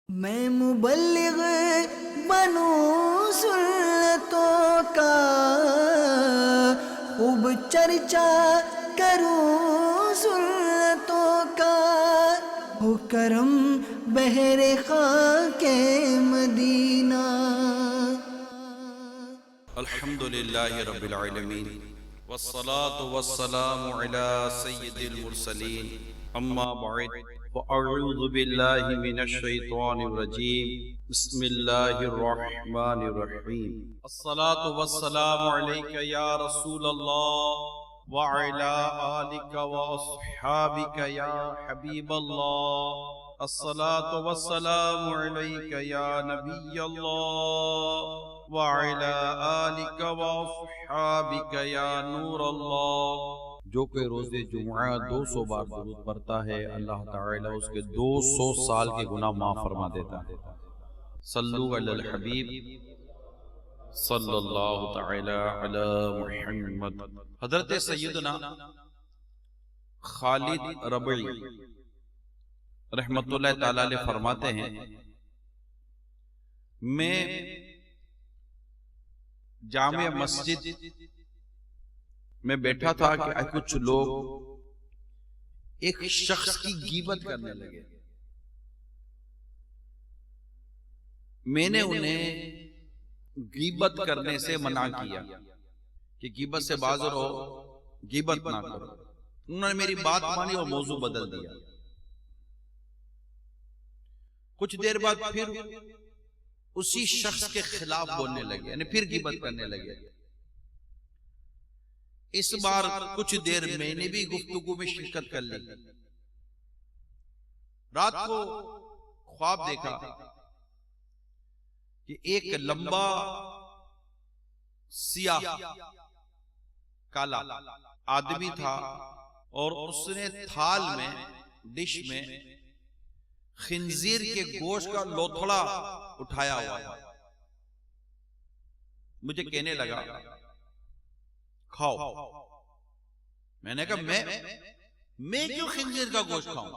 मैं मुबल्लिग बनूं सुन्नतों का, खूब चर्चा करूं सुन्नतों का, हो करम बहरे खाके मदीना। अल्हम्दुलिल्लाहि रब्बिल आलमीन वस्सलातु वस्सलामु अला सय्यिदिल मुरसलीन अम्मा बअद फअऊज़ु बिल्लाहि मिनश शैतानिर रजीम बिस्मिल्लाहिर रहमानिर रहीम अस्सलातु वस्सलामु अलैका या रसूलल्लाह व अला आलिका व अस्हाबिका या हबीबल्लाह अस्सलातु वस्सलामु अलैका या नबियल्लाह व अला आलिका व अस्हाबिका या नूरल्लाह। जो कोई रोज़े जुमुआ 200 बार दुरूद पढ़ता है, अल्लाह ताला उसके 200 साल के गुनाह माफ फरमा देता है। सल्लु अलल हबीब सल्लल्लाहु तआला अला मुहम्मद। हजरत सैयदना खालिद रबई रहमतुल्लाह ताला अलैह फरमाते हैं, मैं जामिया मस्जिद में बैठा था कि कुछ लोग एक शख्स की गीबत करने लगे। मैंने उन्हें गीबत करने से मना किया कि गीबत से बाज रहो, गीबत ना करो। उन्होंने मेरी बात मानी और मौजू बदल दिया। कुछ देर बाद फिर उसी शख्स के खिलाफ बोलने लगे, यानी फिर गीबत करने लगे। इस बार कुछ देर मैंने भी गुफ्तगू में शिरकत कर ली। रात को ख्वाब देखा कि एक लंबा सियाह काला आदमी था और उसने थाल में, डिश में खिंजीर के गोश्त का लोथड़ा उठाया हुआ था। मुझे कहने लगा खाओ। मैंने कहा मैं क्यों खिंजीर का गोश्त खाऊं?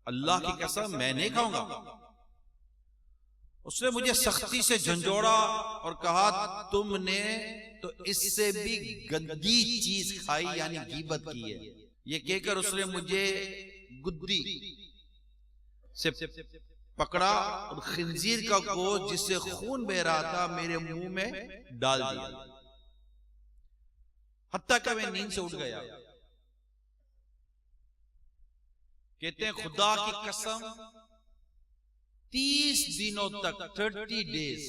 अल्लाह की कसम मैं नहीं खाऊंगा। उसने मुझे सख्ती से झंझोड़ा और कहा तुमने तो इससे भी गंदी चीज खाई, यानी गीबत की है। ये कहकर उसने मुझे गुद्दी से पकड़ा और खिंजीर का गोश्त जिससे खून बह रहा था मेरे मुंह में डाल दिया। हत्ता कि मैं नींद से उठ गया। कहते हैं खुदा की कसम 30 दिनों तक 30 डेज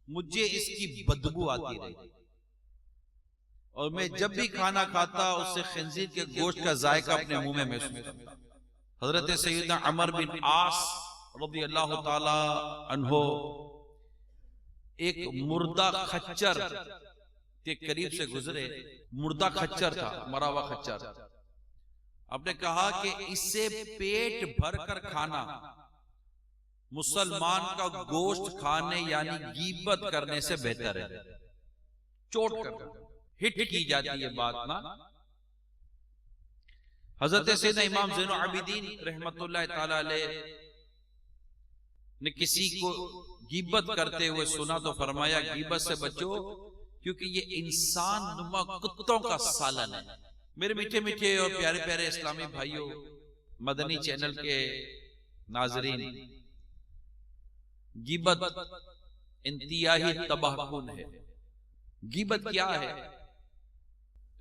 मुझे इसकी बदबू आती रही और मैं जब भी खाना खाता उससे खिंजीर के गोश्त का जायका अपने मुंह में महसूस करता। हजरत सैयदना अमर बिन आस रज़ी अल्लाह ताला अन्हो एक मुर्दा खच्चर के करीब से गुजरे। मुर्दा खच्चर था, मरा हुआ खच्चर। आपने कहा कि इससे पेट भरकर खाना मुसलमान का गोश्त खाने यानी गीबत करने से बेहतर है। चोट कर हिट की जाती है बात ना। हजरत सैयदना इमाम ज़ैनुल आबिदीन रहमतुल्लाह ताला अलैह ने किसी को गीबत करते हुए सुना तो फरमाया गीबत से बचो, क्योंकि ये इंसान नुमा कुत्तों का सालन है। मेरे मीठे मीठे और प्यारे प्यारे इस्लामी भाइयों, मदनी चैनल के नाजरीन, गीबत इंतहाई तबाहकुन है। गीबत क्या है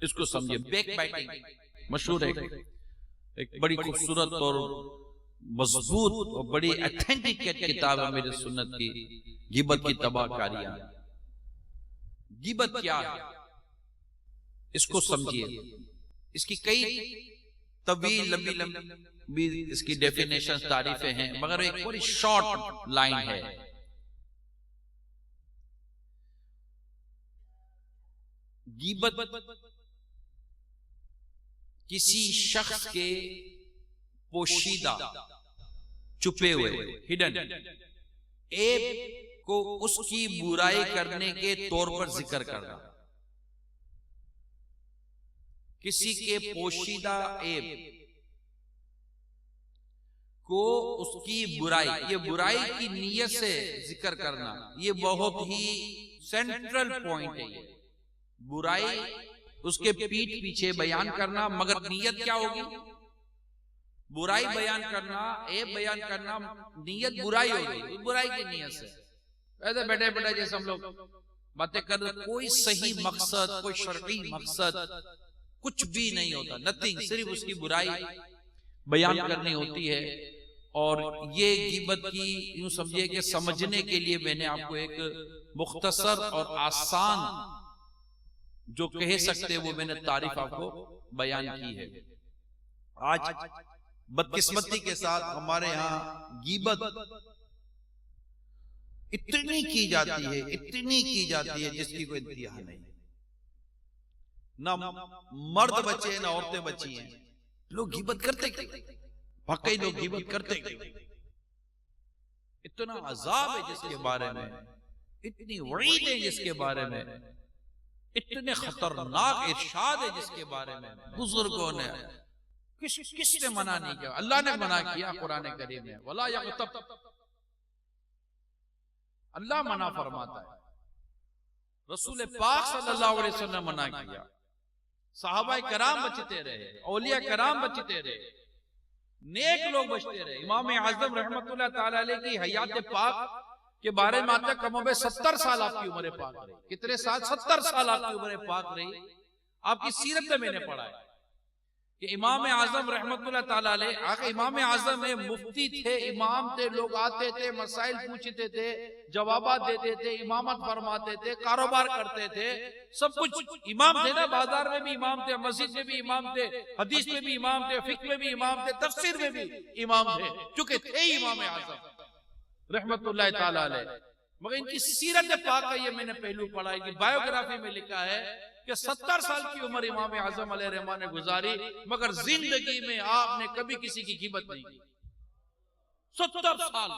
इसको समझिए। बैक बाइटिंग मशहूर है, एक बड़ी खूबसूरत और मजबूत और बड़ी ऑथेंटिक किताब है मेरे सुन्नत की, गीबत की तबाहकारियां। गीबत क्या है इसको समझिए। इसकी कई तवील लंबी लंबी इसकी डेफिनेशन तारीफें हैं, मगर एक बड़ी शॉर्ट लाइन है। गीबत किसी शख्स के पोशीदा, छुपे हुए, हिडन ऐब को उसकी बुराई करने के तौर पर जिक्र करना। किसी के पोशीदा ऐब को उसकी बुराई, ये बुराई की नीयत से जिक्र करना, ये बहुत ही सेंट्रल पॉइंट है। ये बुराई उसके पीठ पीछे बयान करना, मगर नीयत क्या होगी? बुराई बयान करना, ऐब बयान करना, नीयत बुराई होगी, बुराई की नीयत से। ऐसे बैठे बैठे जैसे हम लोग बातें कर रहे, कोई सही मकसद, कोई शरई मकसद कुछ भी नहीं होता, नथिंग, सिर्फ उसकी बुराई बयान करनी होती है। और ये गीबत की यूं समझिए कि समझने के लिए मैंने आपको एक मुख्तसर और आसान जो कह सकते वो मैंने तारीफ आपको बयान की है। आज बदकिस्मती के साथ हमारे यहाँ गीबत इतनी की जाती है, इतनी की जाती है जिसकी कोई इंतहा नहीं। ना मर्द बचे ना औरतें बची हैं, लोग गीबत करते वाकई लोग गीबत करते। इतना अजाब है जिसके बारे में, इतनी वईद है जिसके बारे में, इतने खतरनाक इरशाद है जिसके बारे में बुजुर्गों ने किसने मना नहीं किया? अल्लाह ने मना किया कुरान करीम में, वला यग़्तब, अल्लाह मना फरमाता है, रसूल पाक सल्लल्लाहु अलैहि वसल्लम मना किया, सहाबाए कराम बचते रहे, औलिया कराम बचते रहे, नेक लोग बचते रहे। इमाम आज़म रहमतुल्लाह ताला अलैह की हयात पाक के बारे में आता कम 70 साल आपकी उम्र पाक रही। कितने साल? 70 साल आपकी उम्र पाक रही। आपकी सीरत में मैंने पढ़ा है कि इमाम आज़म रहमतुल्लाह ताला अलैह, आगे इमाम आज़म में मुफ्ती थे, इमाम थे, लोग आते थे, मसाइल पूछते थे, जवाबात देते थे, इमामत फरमाते थे, कारोबार करते थे, सब कुछ इमाम थे ना। बाजार में भी इमाम थे, मस्जिद में भी इमाम थे, हदीस में भी इमाम थे, फिक्र में भी इमाम थे, तफसीर में भी इमाम थे, चूंकि थे इमाम आज़म रहमतुल्लाह ताला अलैह। मगर इनकी सीरत पाक का ये मैंने पहलू पढ़ा है कि बायोग्राफी में लिखा है कि 70 साल की उम्र इमाम आज़म अलैहि रहमान ने गुजारी, मगर जिंदगी में आपने कभी किसी की गिबत नहीं की। 70 साल।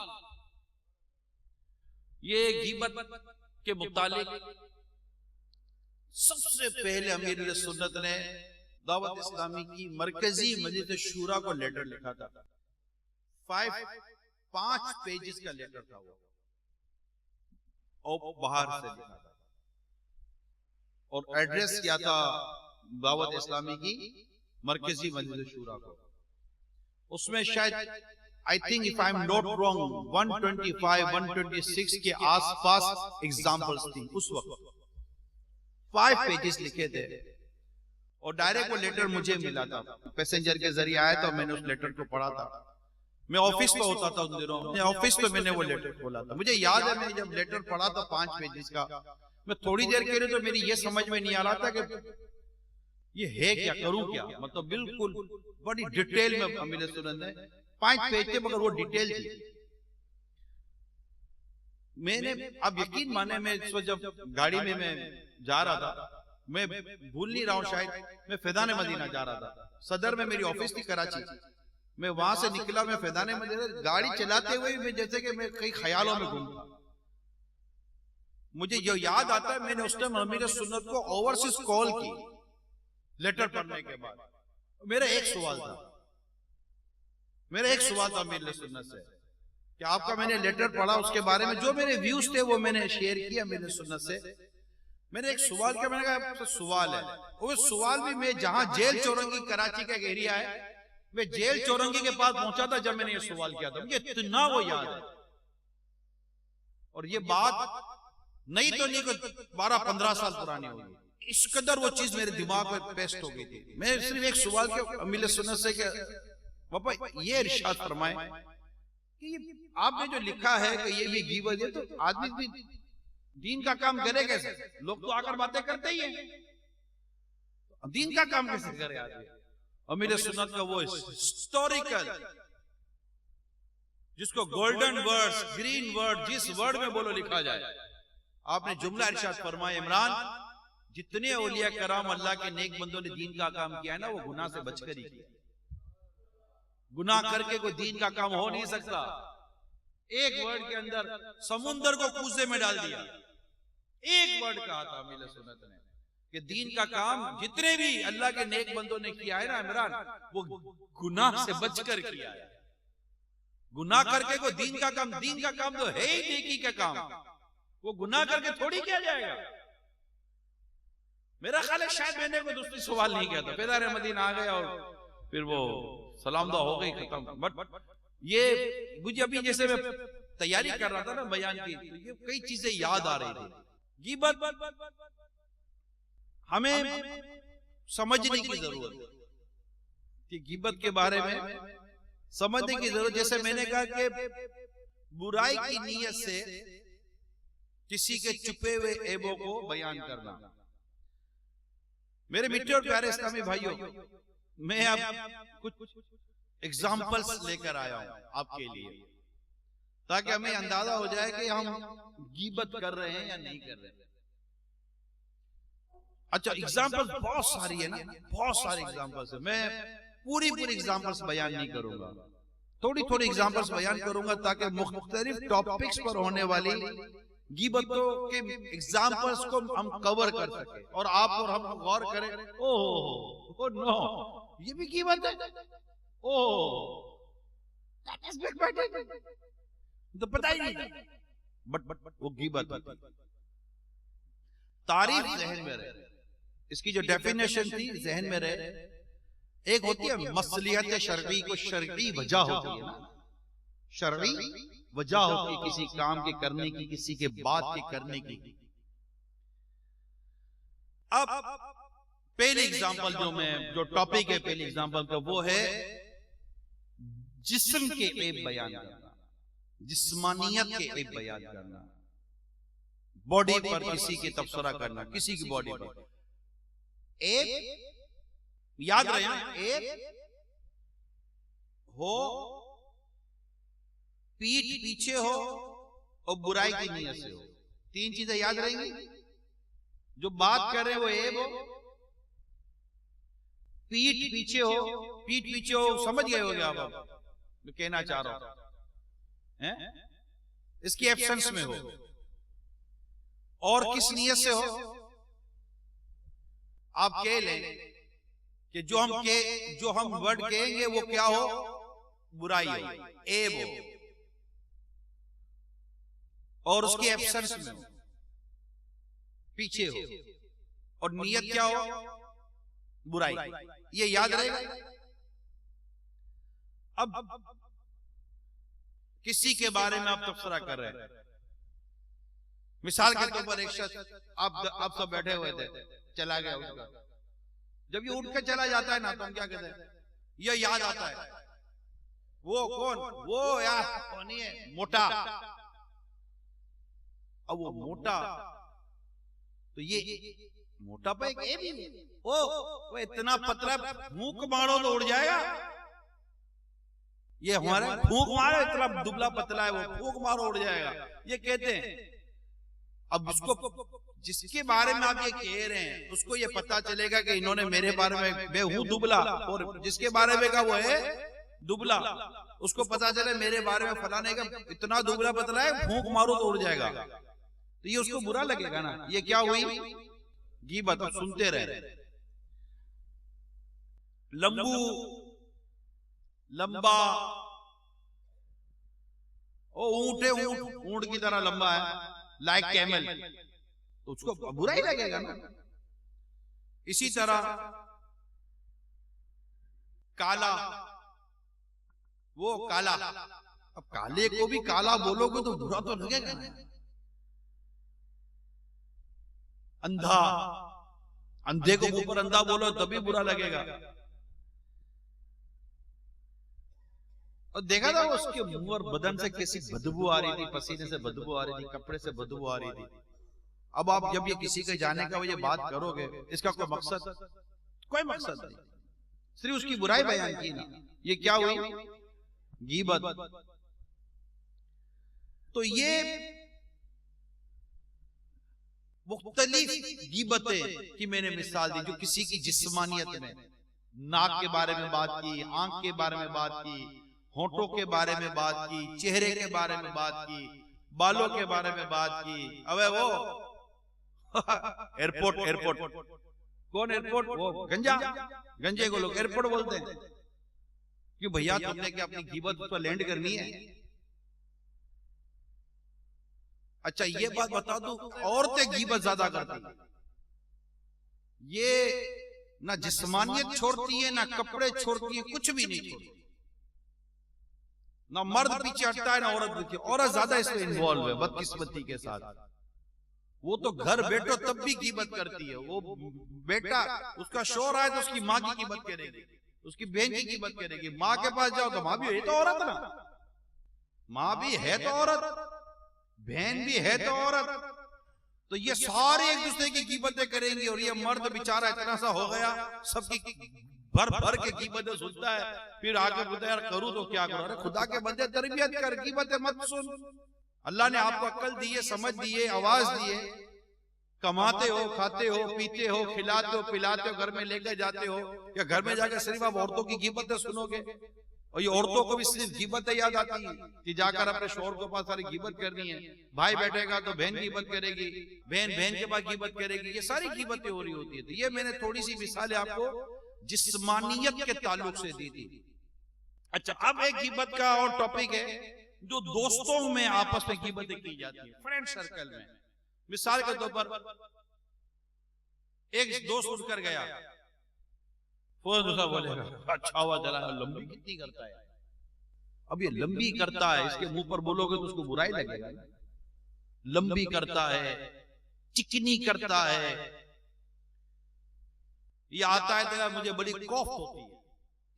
ये गिबत के मुतालिक सबसे पहले अमीर सुन्नत ने दावत इस्लामी की मरकजी मजलिस शूरा को लेटर लिखा था। 5 पेजेस का लेटर था वो, और बाहर से लिखा था, और एड्रेस किया था दावत इस्लामी की मरकजी मजलिस शूरा को। उसमें शायद I think if I am not wrong 125 126 के आसपास एग्जांपल्स थी उस वक्त। 5 पेजेस लिखे थे, और डायरेक्ट वो लेटर मुझे मिला था, पैसेंजर के जरिए आया था, मैंने उस लेटर को पढ़ा था। मैं ऑफिस पे होता था उन दिनों, ऑफिस पे मैंने वो लेटर खोला था। मुझे याद है मैं जब लेटर पढ़ा था 5 पेजेस का, मैं थोड़ी देर के लिए तो मेरी ये समझ में नहीं आ रहा था कि ये है क्या, करूं क्या, मतलब बिल्कुल बड़ी डिटेल में अमीर सुन्नत ने 5 पेज थे, मगर वो डिटेल थी। मैंने अब यकीन माने, मैं इस वक्त जब गाड़ी में मैं जा रहा था, मैं भूल नहीं रहा हूं, शायद मैं फैदान मदीना जा रहा था, सदर में मेरी ऑफिस थी कराची। मैं वहां से निकला, मैं फैदान मदीना गाड़ी चलाते हुए मैं जैसे कि मैं कई ख्यालों में घूम था। मुझे जो याद आता है, मैंने उस टाइम अमीर सुन्नत को ओवरसीज कॉल की लेटर पढ़ने के बाद। मेरा एक सवाल था अमीर सुन्नत से कि आपका मैंने लेटर पढ़ा, उसके बारे में जो मेरे व्यूज थे वो मैंने शेयर किया अमीर सुन्नत से। मैंने एक सवाल किया, मैंने कहा आपसे सवाल है, वो सवाल भी मैं जहां जेल चौरंगी कराची का एक एरिया है, मैं जेल चौरंगी के पास पहुंचा था जब मैंने ये सवाल किया था। मुझे इतना वो याद है, और ये बात नहीं तो नहीं को 12-15 साल पुरानी होगी, इस कदर वो चीज मेरे दिमाग में पेस्ट हो गई थी। मैं सिर्फ एक सवाल किया अमीर सुन्नत से कि बाबा ये इरशाद फरमाए कि आपने जो लिखा है कि ये भी गिबत है, तो आदमी भी दीन का काम करे कैसे? लोग तो आकर बातें करते ही हैं, दीन का काम कैसे करे आदमी? अमीर सुन्नत का वो हिस्टोरिकल, जिसको गोल्डन वर्ड्स, ग्रीन वर्ड, जिस वर्ड में बोलो लिखा जाए, आपने जुमला इरशाद फरमाया, इमरान जितने औलिया कराम अल्लाह के नेक बंदों ने दीन का काम किया है ना, वो गुनाह से बचकर ही किया। गुनाह करके कोई दीन का काम हो नहीं सकता। एक वर्ड के अंदर समुंदर को कूजे में डाल दिया। एक वर्ड कहा था अमीर सुन्नत ने कि दीन का काम जितने भी अल्लाह के नेक बंदों ने किया है ना इमरान, वो गुनाह से बचकर किया है। गुनाह करके को दीन का काम तो है ही नेकी का काम, वो गुनाह करके थोड़ी किया जाएगा। मेरा ख्याल है शायद मैंने कोई दूसरी सवाल नहीं किया था, बेदार मदीना आ गया और फिर वो सलाम दुआ हो गई, खत्म। बट ये मुझे अभी जैसे मैं तैयारी कर रहा था ना बयान की, तो ये कई चीजें याद आ रही थी। गीबत हमें समझने की जरूरत है कि गीबत के बारे में समझने की जरूरत। जैसे मैंने कहा कि बुराई की नीयत से किसी के छुपे हुए ऐबों को बयान करना। मेरे मिट्टे और प्यारे इस्लामी भाइयों, मैं अब कुछ एग्जाम्पल्स लेकर आया हूं आपके लिए, ताकि हमें अंदाजा हो जाए कि हम गीबत कर रहे हैं या नहीं कर रहे हैं। अच्छा, एग्जाम्पल्स बहुत सारी है ना, बहुत सारे एग्जाम्पल्स है। मैं पूरी एग्जाम्पल्स बयान नहीं करूंगा, थोड़ी एग्जाम्पल्स बयान करूंगा ताकि मुख्तलिफ टॉपिक्स पर होने वाली गीबतों के एग्जाम्पल्स को हम कवर कर सके और आप और हम गौर करें, ओह नो ये भी गीबत है, ओह तो पता ही नहीं, बट वो गीबत होती। तारीफ जहन में रहे, इसकी जो डेफिनेशन थी जहन में रहे। एक होती है मसलिहत शरई, को शरई वजह होती है ना, शरई वजह होती है किसी काम के करने की, किसी के बात के करने की। अब पहली एग्जांपल जो टॉपिक है पहली एग्जांपल का, वो है जिस्म के ऐब बयान करना, जिस्मानियत के ऐब बयान करना, बॉडी पर किसी की तबसरा करना, किसी की बॉडी पर ऐब। याद रहे, ऐब हो, पीठ पीछे हो और बुराई की नीयत से हो। तीन चीजें याद रहेंगी। जो बात कर रहे हैं वो ऐब हो, पीठ पीछे हो, समझ गए होगे आप मैं कहना चाह रहा हूं, हैं? इसकी एब्सेंस में हो, और किस नीयत से हो। आप कह लें कि जो हम वर्ड कहेंगे वो क्या हो, बुराई हो, ऐब हो, और उसकी एब्सेंस में हो, पीछे हो, और नियत क्या हो, बुराई। ये याद रहेगा। अब किसी के बारे में आप तबसरा कर रहे हैं, मिसाल के तौर पर एक शख्स, आप सब बैठे हुए थे, चला गया उसका। जब ये उठ के चला जाता है ना, तो हम क्या कहते हैं, ये याद आता है, वो कौन, वो यार कौन है, मोटा। अब वो मोटा, तो ये मोटा पे एक भी नहीं, वो इतना पतला, फूंक मारो तो उड़ जाएगा। ये हमारे फूंक मारो, इतना दुबला पतला है, वो फूंक मारो उड़ जाएगा, ये कहते हैं। अब उसको, जिसके बारे में आप ये कह रहे हैं, उसको ये पता चलेगा कि इन्होंने मेरे बारे में, मैं हूं दुबला, और जिसके बारे में कहा वो है दुबला, उसको पता चले मेरे बारे में फलाने का इतना दुबला पतला है, फूंक मारो तो उड़ जाएगा, तो ये उसको बुरा लगेगा ना। ये क्या हुई, गीबत। सुनते रहे। लंबा, ओ ऊंट की तरह लंबा है, लाइक कैमल, तो उसको बुरा ही लगेगा ना। इसी तरह काला, वो काला, अब काले को भी काला बोलोगे तो बुरा तो लगेगा ना। अंधा, अंधे को ऊपर अंधा बोलो तभी बुरा लगेगा। और देखा था उसके मुंह और बदन से कैसी बदबू आ रही थी, पसीने से बदबू आ रही थी, कपड़े से बदबू आ रही थी। अब आप जब ये किसी के जाने का ये बात करोगे, इसका कोई मकसद नहीं, सिर्फ उसकी बुराई बयान की ना, ये क्या हुई, गीबत। तो ये मुख्तलिफ गीबतें की मैंने मिसाल दी, जो किसी की जिस्मानियत में, नाक के बारे में बात की, आंख के बारे में बात की, होठों के बारे में बात की, चेहरे के बारे में बात की, बालों के बारे में बात की। अबे वो एयरपोर्ट, कौन एयरपोर्ट, वो गंजे को लोग एयरपोर्ट बोलते हैं, कि भैया तुमने क्या अपनी गीबत पर लैंड करनी है? अच्छा ये बात बता दो, औरतें गीबत ज्यादा करती हैं, ये ना जिस्मानियत छोड़ती है, ना कपड़े छोड़ती है, कुछ भी नहीं छोड़ती। ना मर्द पीछे हटता है ना औरत पीछे। औरत ज्यादा इसमें इन्वॉल्व है बदकिस्मती के साथ। वो तो घर बैठो तब भी गीबत करती है। वो बेटा उसका शोर आए तो उसकी माँ की गीबत करेगी, उसकी बहन की गीबत करेगी। माँ के पास जाओ तो माँ भी है तो औरत ना, माँ भी है तो औरत, बहन भी है तो औरत। तो ये सारे एक दूसरे की गीबतें करेंगे। और ये मर्द बेचारा इतना सा हो गया, सबकी भर भर के गीबतें सुनता है, फिर आगे बोलता है यार करूं तो क्या करूं। अरे खुदा के बंदे तरबियत कर, गीबतें मत सुन। अल्लाह ने आपको अक्ल दी है, समझ दी है, आवाज दी है, कमाते हो, खाते हो, पीते हो, खिलाते हो, पिलाते हो, घर में लेकर जाते हो, या घर में जाकर सिर्फ आप औरतों की गीबतें सुनोगे? और ये औरतों को भी सिर्फ गीबतें याद आती है कि जाकर अपने शौहर के पास सारी गीबत करनी है। भाई बैठेगा तो बहन गीबत करेगी, बहन बहन के पास गीबत करेगी, ये सारी गीबतें हो रही होती है। तो ये मैंने थोड़ी सी मिसालें आपको जिस्मानियत के ताल्लुक से दी थी। अच्छा अब एक गीबत का और टॉपिक है जो दोस्तों में आपस में गीबतें की जाती है, फ्रेंड सर्कल में। मिसाल के तौर पर एक दोस्त उठकर गया, दूसरा बोलेगा अच्छा हुआ जरा लंबी कितनी करता है। अब ये लंबी करता है, इसके मुंह पर बोलोगे तो उसको बुराई लगेगा। लंबी करता है, चिकनी करता है, ये आता है तो मुझे बड़ी कॉफ होती है,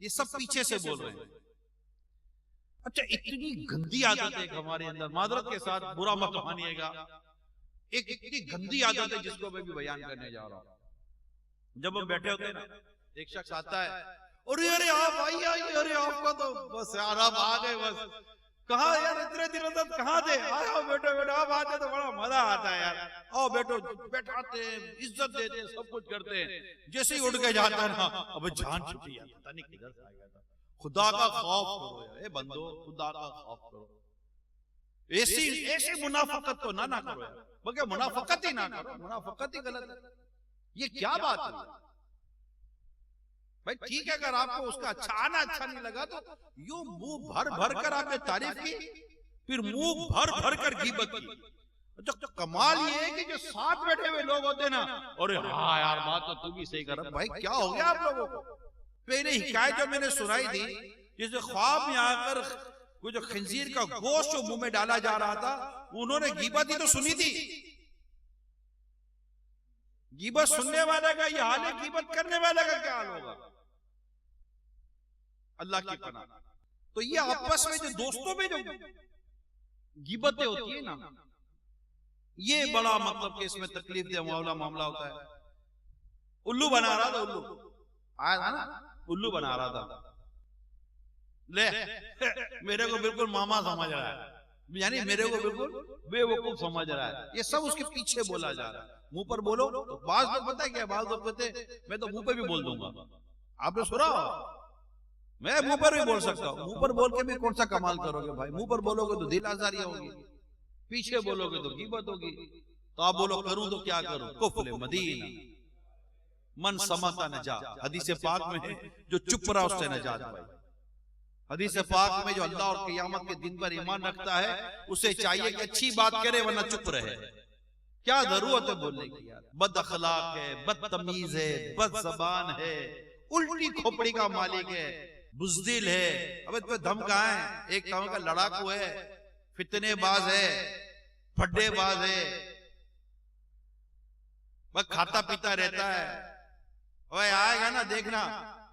ये सब पीछे से बोल रहे हैं। अच्छा इतनी गंदी आदत है हमारे अंदर, मादरत के साथ बुरा मत मानिएगा, एक इतनी गंदी आदत है जिसको मैं भी बयान करने जा रहा हूं। जब हम बैठे होते हैं ना, एक शख्स आता है, अरे अरे आप आइए आइए, अरे आपका तो बस यार आप आ गए, बस कहा यार इतने दिनों तक कहाँ थे, आओ बैठो बैठो, आप आते तो बड़ा मजा आता है यार, आओ बैठो, बैठाते हैं, इज्जत देते हैं, सब कुछ करते हैं। जैसे ही उठ के जाता है ना, अब जान छुट्टी है, पता नहीं किधर से आ गया था। खुदा का खौफ करो यार, बंदो खुदा का खौफ करो। ऐसी ऐसी मुनाफकत तो ना करो यार, बल्कि मुनाफकत ही ना करो, मुनाफकत ही गलत है। ये क्या बात है भाई? ठीक है अगर आपको उसका अच्छा नहीं लगा तो यूं मुंह भर भर कर आपने तारीफ की, फिर मुंह भर भर कर गीबत की। तो कमाल ये है कि जो साथ बैठे हुए लोग होते ना, अरे हाँ यार बात तो तू भी सही कर, भाई क्या हो गया आप लोगों को? पहले हिकायत जो मैंने सुनाई थी, जैसे ख्वाब में आकर वो जो खंजीर का गोश्त जो मुंह में डाला जा रहा था, उन्होंने गीबत ही तो सुनी थी। गीबत सुनने वाले का ये हाल है, गीबत करने वाले का क्या हाल होगा? अल्लाह की पनाह। तो ये आपस में जो दोस्तों में जो गीबतें होती है ना, ये बड़ा मतलब कि इसमें तकलीफ दे मामला होता है। उल्लू बना रहा था, उल्लू आया था ना, उल्लू बना रहा था, ले मेरे को बिल्कुल मामा समझ रहा है, यानी मेरे को बिल्कुल बेवकूफ समझ रहा है। ये सब उसके पीछे बोला जा रहा है। मुंह पर बोलो तो बाज लोग पता है क्या, बाज लोग कहते मैं तो मुंह पे भी बोल दूंगा, आपने सुना? मैं मुंह पर भी बोल सकता हूँ, मुंह पर बोल के भी कौन सा कमाल करोगे भाई? मुंह पर बोलोगे तो दिल आजारी होगी, पीछे बोलोगे तो गीबत होगी। तो आप बोलो करूं तो क्या करूं? कुफले मदीना मन समता नजा, हदीस पाक में है जो चुप रहा उससे नजात पाई। हदीस पाक में जो अल्लाह और क़यामत के दिन पर ईमान रखता है उसे चाहिए कि अच्छी बात करे वरना चुप रहे। क्या जरूरत है बोलने की यार? बद अखलाक है, बदतमीज है, बद जबान है, उल्टी खोपड़ी का मालिक है, बुज़दिल है। अब इस पे धम कहाँ है? एक काम का लड़ाकू है, फितनेबाज है, फड्डेबाज है, बस खाता पीता रहता है। ओए आएगा ना देखना,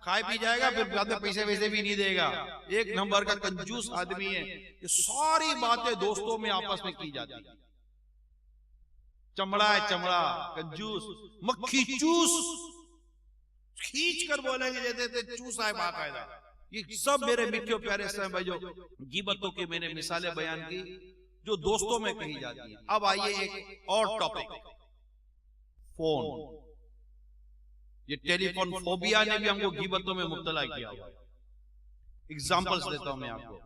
खाए पी जाएगा, फिर बाद में पैसे वैसे भी नहीं देगा। एक नंबर का कंजूस आदमी है। ये सारी बातें दोस्तों में आपस में की जाती है। चमड़ा है चमड़ा, कंजूस, मक्खी चूस, खींच कर बोलेंगे जैसे चूसा है बाकायदा। ये सब मेरे मिठे प्यारे से भाई जो गीबतों की मैंने मिसालें बयान की जो दोस्तों में कही जाती है। अब आइए एक और टॉपिक, फोन। ये टेलीफोन फोबिया ने भी हमको गीबतों में मुब्तला किया हुआ है। एग्जांपल्स देता हूं मैं आपको।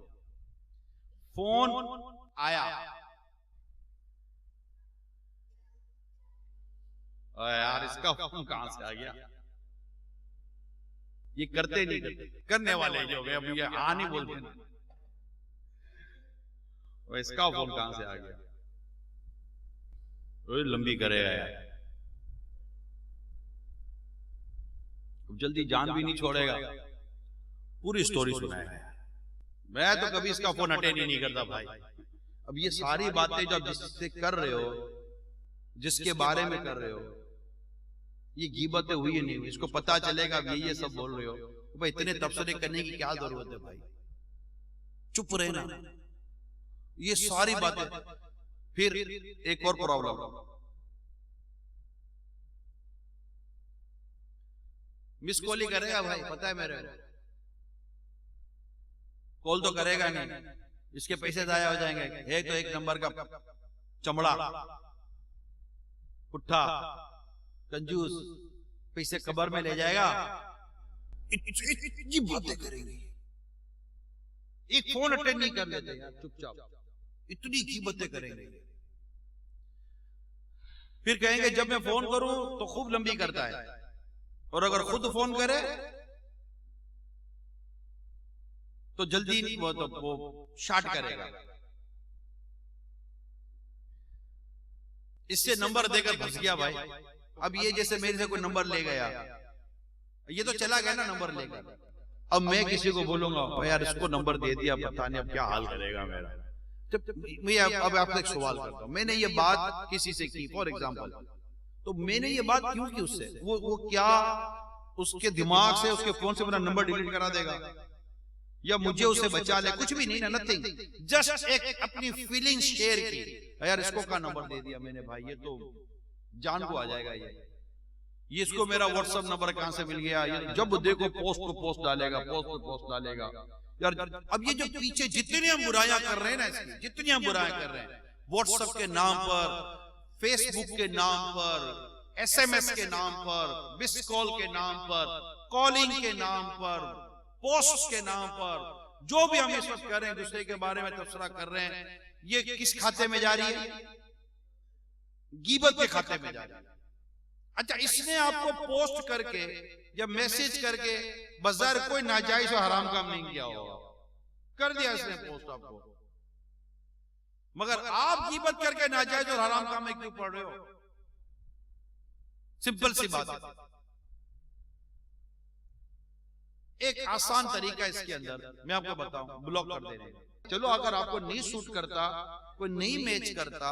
फोन आया, यार इसका फोन कहां से आ गया? ये करते नहीं करते, करने वाले जो गए अब ये हाँ नहीं बोलते ना। और इसका फोन कहां से आ गया? लंबी करेगा यार, जल्दी जान भी नहीं छोड़ेगा, पूरी स्टोरी सुनाएगा। मैं तो कभी इसका फोन अटेंड ही नहीं करता भाई। अब ये सारी बातें जो जिससे कर रहे हो, जिसके बारे में कर रहे हो, ये गीबतें हुई नहीं हुई, इसको पता चलेगा ये सब बोल रहे हो, तो भाई इतने तबसरे करने की क्या जरूरत है भाई? चुप रहना। ये सारी बातें। फिर एक और प्रॉब्लम, मिस कॉल ही करेगा भाई, पता है मेरे को। कॉल तो करेगा नहीं, इसके पैसे जाया हो जाएंगे। है तो एक नंबर का चमड़ा, पुट्ठा, कंजूस, पैसे कब्र में ले जाएगा। इतनी बातें करेंगे, एक फोन अटेंड नहीं कर लेते यार, चुपचाप इतनी गीबतें करेंगे। फिर कहेंगे जब मैं फोन करूं तो खूब लंबी करता है, और अगर खुद फोन करे तो जल्दी नहीं, वो शार्ट करेगा। इससे नंबर देकर फंस गया भाई। अब ये जैसे मेरे से कोई नंबर ले गया, ये तो चला गया ना नंबर लेकर। अब मैं किसी को बोलूंगा यार इसको नंबर दे दिया, पता नहीं अब क्या हाल करेगा मेरा। मैं अब आपसे एक सवाल करता हूं, मैंने ये बात किसी से की फॉर एग्जांपल, तो मैंने ये बात क्यों की उससे? वो क्या उसके दिमाग से, उसके फोन से मेरा नंबर डिलीट करा देगा, या मुझे उसे बचा ले? कुछ भी नहीं ना, नथिंग। जस्ट एक अपनी फीलिंग शेयर की, यार इसको का नंबर दे दिया मैंने भाई, ये तो जान को आ जाएगा। ये इसको मेरा व्हाट्सएप नंबर कहां से मिल गया? ये जब देखो पोस्ट पे पोस्ट डालेगा, पोस्ट पे पोस्ट डालेगा यार। अब ये जो पीछे जितनी हम बुराइयां कर रहे हैं ना, इसकी जितनी हम बुराइयां कर रहे हैं, व्हाट्सएप के नाम पर, फेसबुक के नाम पर, एसएमएस के नाम पर, मिस कॉल के नाम पर, कॉलिंग के नाम पर, पोस्ट के नाम पर, जो भी हम इस वक्त कर रहे हैं, दूसरे के बारे में तबसरा कर रहे हैं, ये किस खाते में जा रही है? गीबत के खाते में जा रही है। अच्छा, इसने आपको पोस्ट करके या मैसेज करके बाजार कोई नाजायज और हराम काम नहीं किया होगा, कर दिया इसने पोस्ट आपको, मगर आप गीबत करके नाजायज और हराम काम में क्यों पड़ रहे हो? सिंपल सी बात है। एक आसान तरीका इसके अंदर मैं आपको बताऊं, ब्लॉक कर देने। चलो अगर आपको नहीं सूट करता, कोई नहीं मैच करता,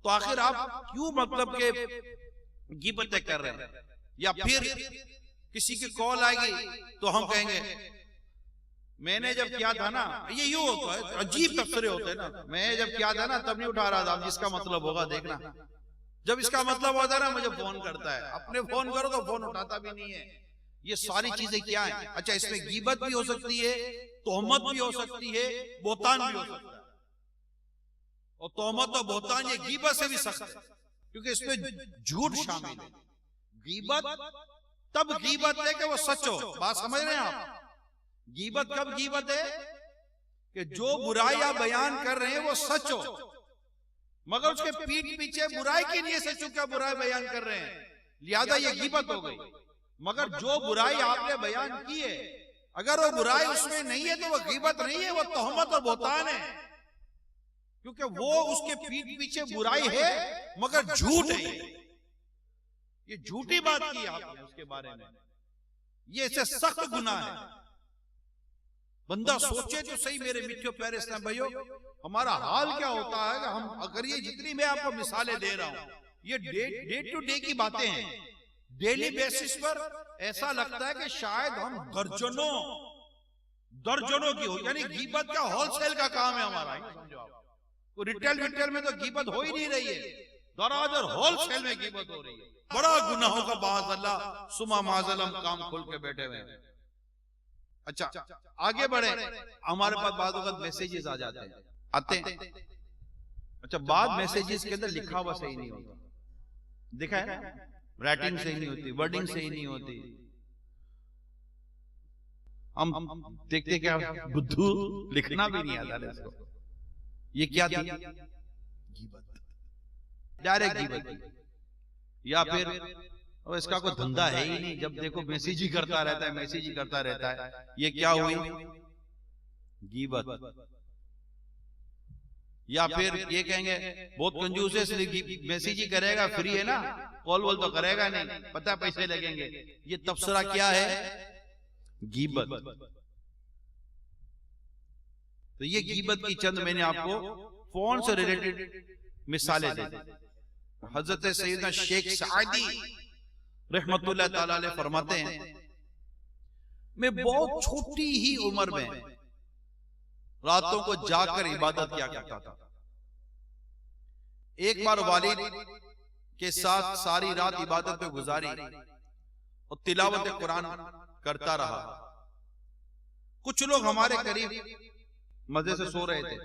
तो आखिर आप क्यों मतलब के गीबतें कर रहे हैं? या फिर किसी की कॉल आएगी तो हम कहेंगे मैंने जब किया था ना, ये यूं होता है, अजीब तबसरे होते हैं ना, मैं जब किया था ना तब नहीं उठा रहा था, जिसका मतलब होगा देखना, जब इसका मतलब होता है ना मुझे फोन करता है, अपने फोन करो तो फोन उठाता भी नहीं है। ये सारी चीजें क्या है? अच्छा, इसमें गीबत भी हो सकती है, तोहमत भी हो सकती है, बोहतान भी हो सकता है। और तोहमत और बोहतान ये गीबत से भी सख्त है, क्योंकि इसमें झूठ शामिल है। गीबत तब गीबत है कि वो सच हो, बात समझ रहे हैं आप? गीबत कब गीबत है कि जो बुराई आप बयान कर रहे हैं वो सच हो, मगर उसके पीठ पीछे बुराई की नीयत से चूंकि बुराई बयान कर रहे हैं, लिहाजा ये गीबत हो गई। मगर जो बुराई आपने बयान की है, अगर वो बुराई उसमें नहीं है तो वो गीबत नहीं है, वो तोहमत और बोहतान है, क्योंकि वो उसके पीठ पीछे बुराई है मगर झूठ है। ये झूठी बात की आपने उसके बारे में, ये इससे सख्त गुनाह है। बंदा सोचे तो सही मेरे मिठे प्यारे इस्लाम भाइयों, हमारा हाल क्या होता है कि हम, अगर ये जितनी मैं आपको मिसालें दे रहा हूं, ये डे टू डे की बातें हैं, डेली बेसिस पर ऐसा लगता है कि शायद हम दर्जनों की हो, यानी गीबत का होलसेल का काम है हमारा। समझो आप, तो रिटेल में तो गीबत हो ही नहीं रही है, दरादर होलसेल में गीबत हो रही है। बड़ा गुनाहों का बाज़अल्लाह सुमा माज़लम काम खोल के बैठे हुए हैं। अच्छा, आगे बढ़े, हमारे पास बाद वक्त मैसेजेस आ जाते हैं, आते हैं। अच्छा, बाद मैसेजेस के अंदर लिखा हुआ सही नहीं होता, देखा है ना, राइटिंग सही नहीं होती, वर्डिंग सही नहीं होती। हम देखते क्या बुद्धू लिखना भी नहीं आता इसको, ये क्या थी? गीबत, डायरेक्ट गीबत। या फिर और इसका कोई धंधा है ही नहीं, जब देखो मैसेज ही करता रहता है, मैसेज ही करता रहता है। ये क्या हुई? गीबत। या फिर ये कहेंगे बहुत कंजूस है, मैसेज ही करेगा, फ्री है ना, कॉल वॉल तो करेगा नहीं, पता पैसे लगेंगे। ये तबसरा क्या है? गीबत। तो ये गीबत की चंद मैंने आपको फोन से रिलेटेड मिसालें दी। हजरत सैयदना शेख सादी रहमतुल्लाह ताला अलैह फरमाते हैं, मैं बहुत छोटी ही उम्र में रातों को जाकर इबादत किया करता था। एक बार वालिद के साथ सारी रात इबादत में गुजारी और तिलावत कुरान करता रहा। कुछ लोग हमारे करीब मजे से सो रहे थे।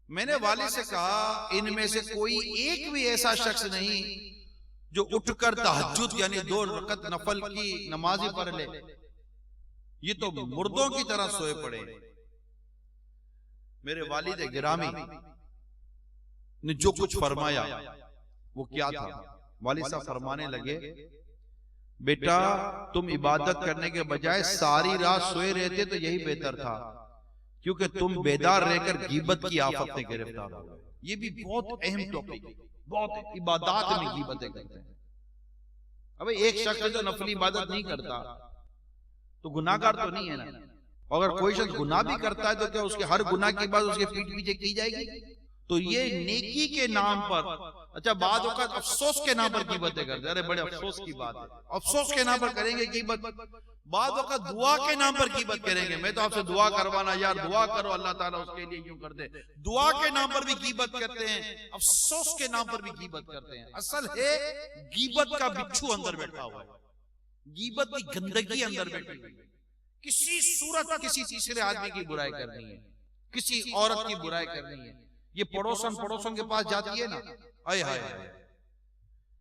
मैंने वालिद से कहा, इनमें से कोई एक भी ऐसा शख्स नहीं जो उठकर तहज्जुद यानी 2 रकत नफल की नमाज़ी पढ़ ले। ये तो मुर्दों की तरह सोए पड़े। मेरे वालिद गिरामी ने जो कुछ फरमाया वो क्या था? वालिद साहब फरमाने लगे, बेटा तुम इबादत करने के बजाय सारी रात सोए रहते तो यही बेहतर था, क्योंकि तुम बेदार रहकर गीबत की आफत में गिरफ्तार हो गए। ये भी बहुत अहम टॉपिक, बहुत इबादत में गीबतें करते हैं। अब एक शख्स जो नफली इबादत नहीं करता तो गुनाहगार तो नहीं है ना। अगर कोई शख्स गुनाह भी करता है तो क्या उसके हर गुनाह के बाद उसके पीठ पीछे की जाएगी? तो ये नेकी के नाम पर, अच्छा बाद औक़ात अफसोस के नाम पर गीबतें करते हैं। अरे बड़े अफसोस की बात है, अफसोस के नाम पर करेंगे गीबत। बाद औक़ात दुआ के नाम पर गीबत करेंगे, मैं तो आपसे दुआ करवाना यार, दुआ करो अल्लाह ताला उसके लिए यूं कर दे। दुआ के नाम पर भी गीबत करते हैं, अफसोस के नाम पर भी गीबत करते हैं। असल है गीबत का बिच्छू अंदर बैठा हुआ है, गीबत की गंदगी अंदर बैठी हुई है। किसी सूरत किसी तीसरे आदमी की बुराई करनी है, किसी औरत की बुराई करनी है, ये पड़ोसन के पास जाती है ना, आए हाय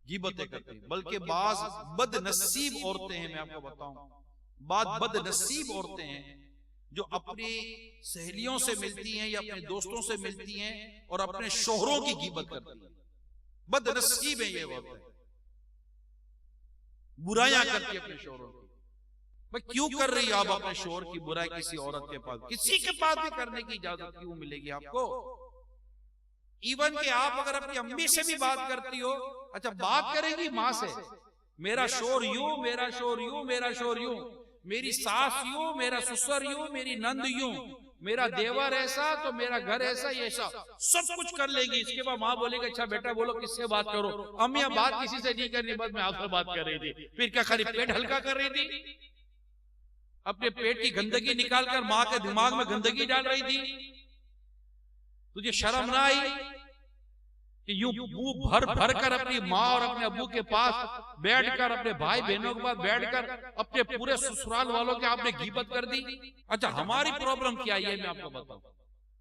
गीबतें करती है। बल्कि बाज बदनसीब औरतें हैं, मैं आपको बताऊं, बदनसीब औरतें हैं जो अपनी सहेलियों से मिलती हैं या अपने दोस्तों से मिलती हैं और अपने शोहरों की गीबत करती हैं। बदनसीब है ये औरतें, बुराइयां करती है अपने शोहरों की। भाई क्यों कर रही है आप अपने शोहर की बुराई किसी औरत के पास? किसी के पास भी करने की इजाजत क्यों मिलेगी आपको? इवन कि आप अगर अपनी अम्मी से भी बात करती हो, अच्छा बात करेगी माँ से, मेरा शोर यूं, मेरा शोर यूं, मेरा शोर यूं, मेरी सास यूं, मेरा ससुर यूं, मेरी नंद यूं, मेरा देवर ऐसा तो मेरा घर ऐसा, ये ऐसा सब कुछ कर लेगी। इसके बाद माँ बोलेगी अच्छा बेटा बोलो किससे बात करो? अम्मी बात किसी से नहीं करनी, बस मैं आपसे बात कर रही थी। फिर क्या खाली पेट हल्का कर रही थी? अपने पेट की गंदगी निकालकर माँ के दिमाग में गंदगी डाल रही थी? तुझे शर्म ना आई कि यूं मुंह भर भर कर अपनी माँ और अपने अब्बू के पास बैठकर, अपने भाई बहनों के पास बैठकर अपने पूरे ससुराल वालों के आपने गीबत कर दी? अच्छा हमारी प्रॉब्लम क्या है मैं आपको बताऊं।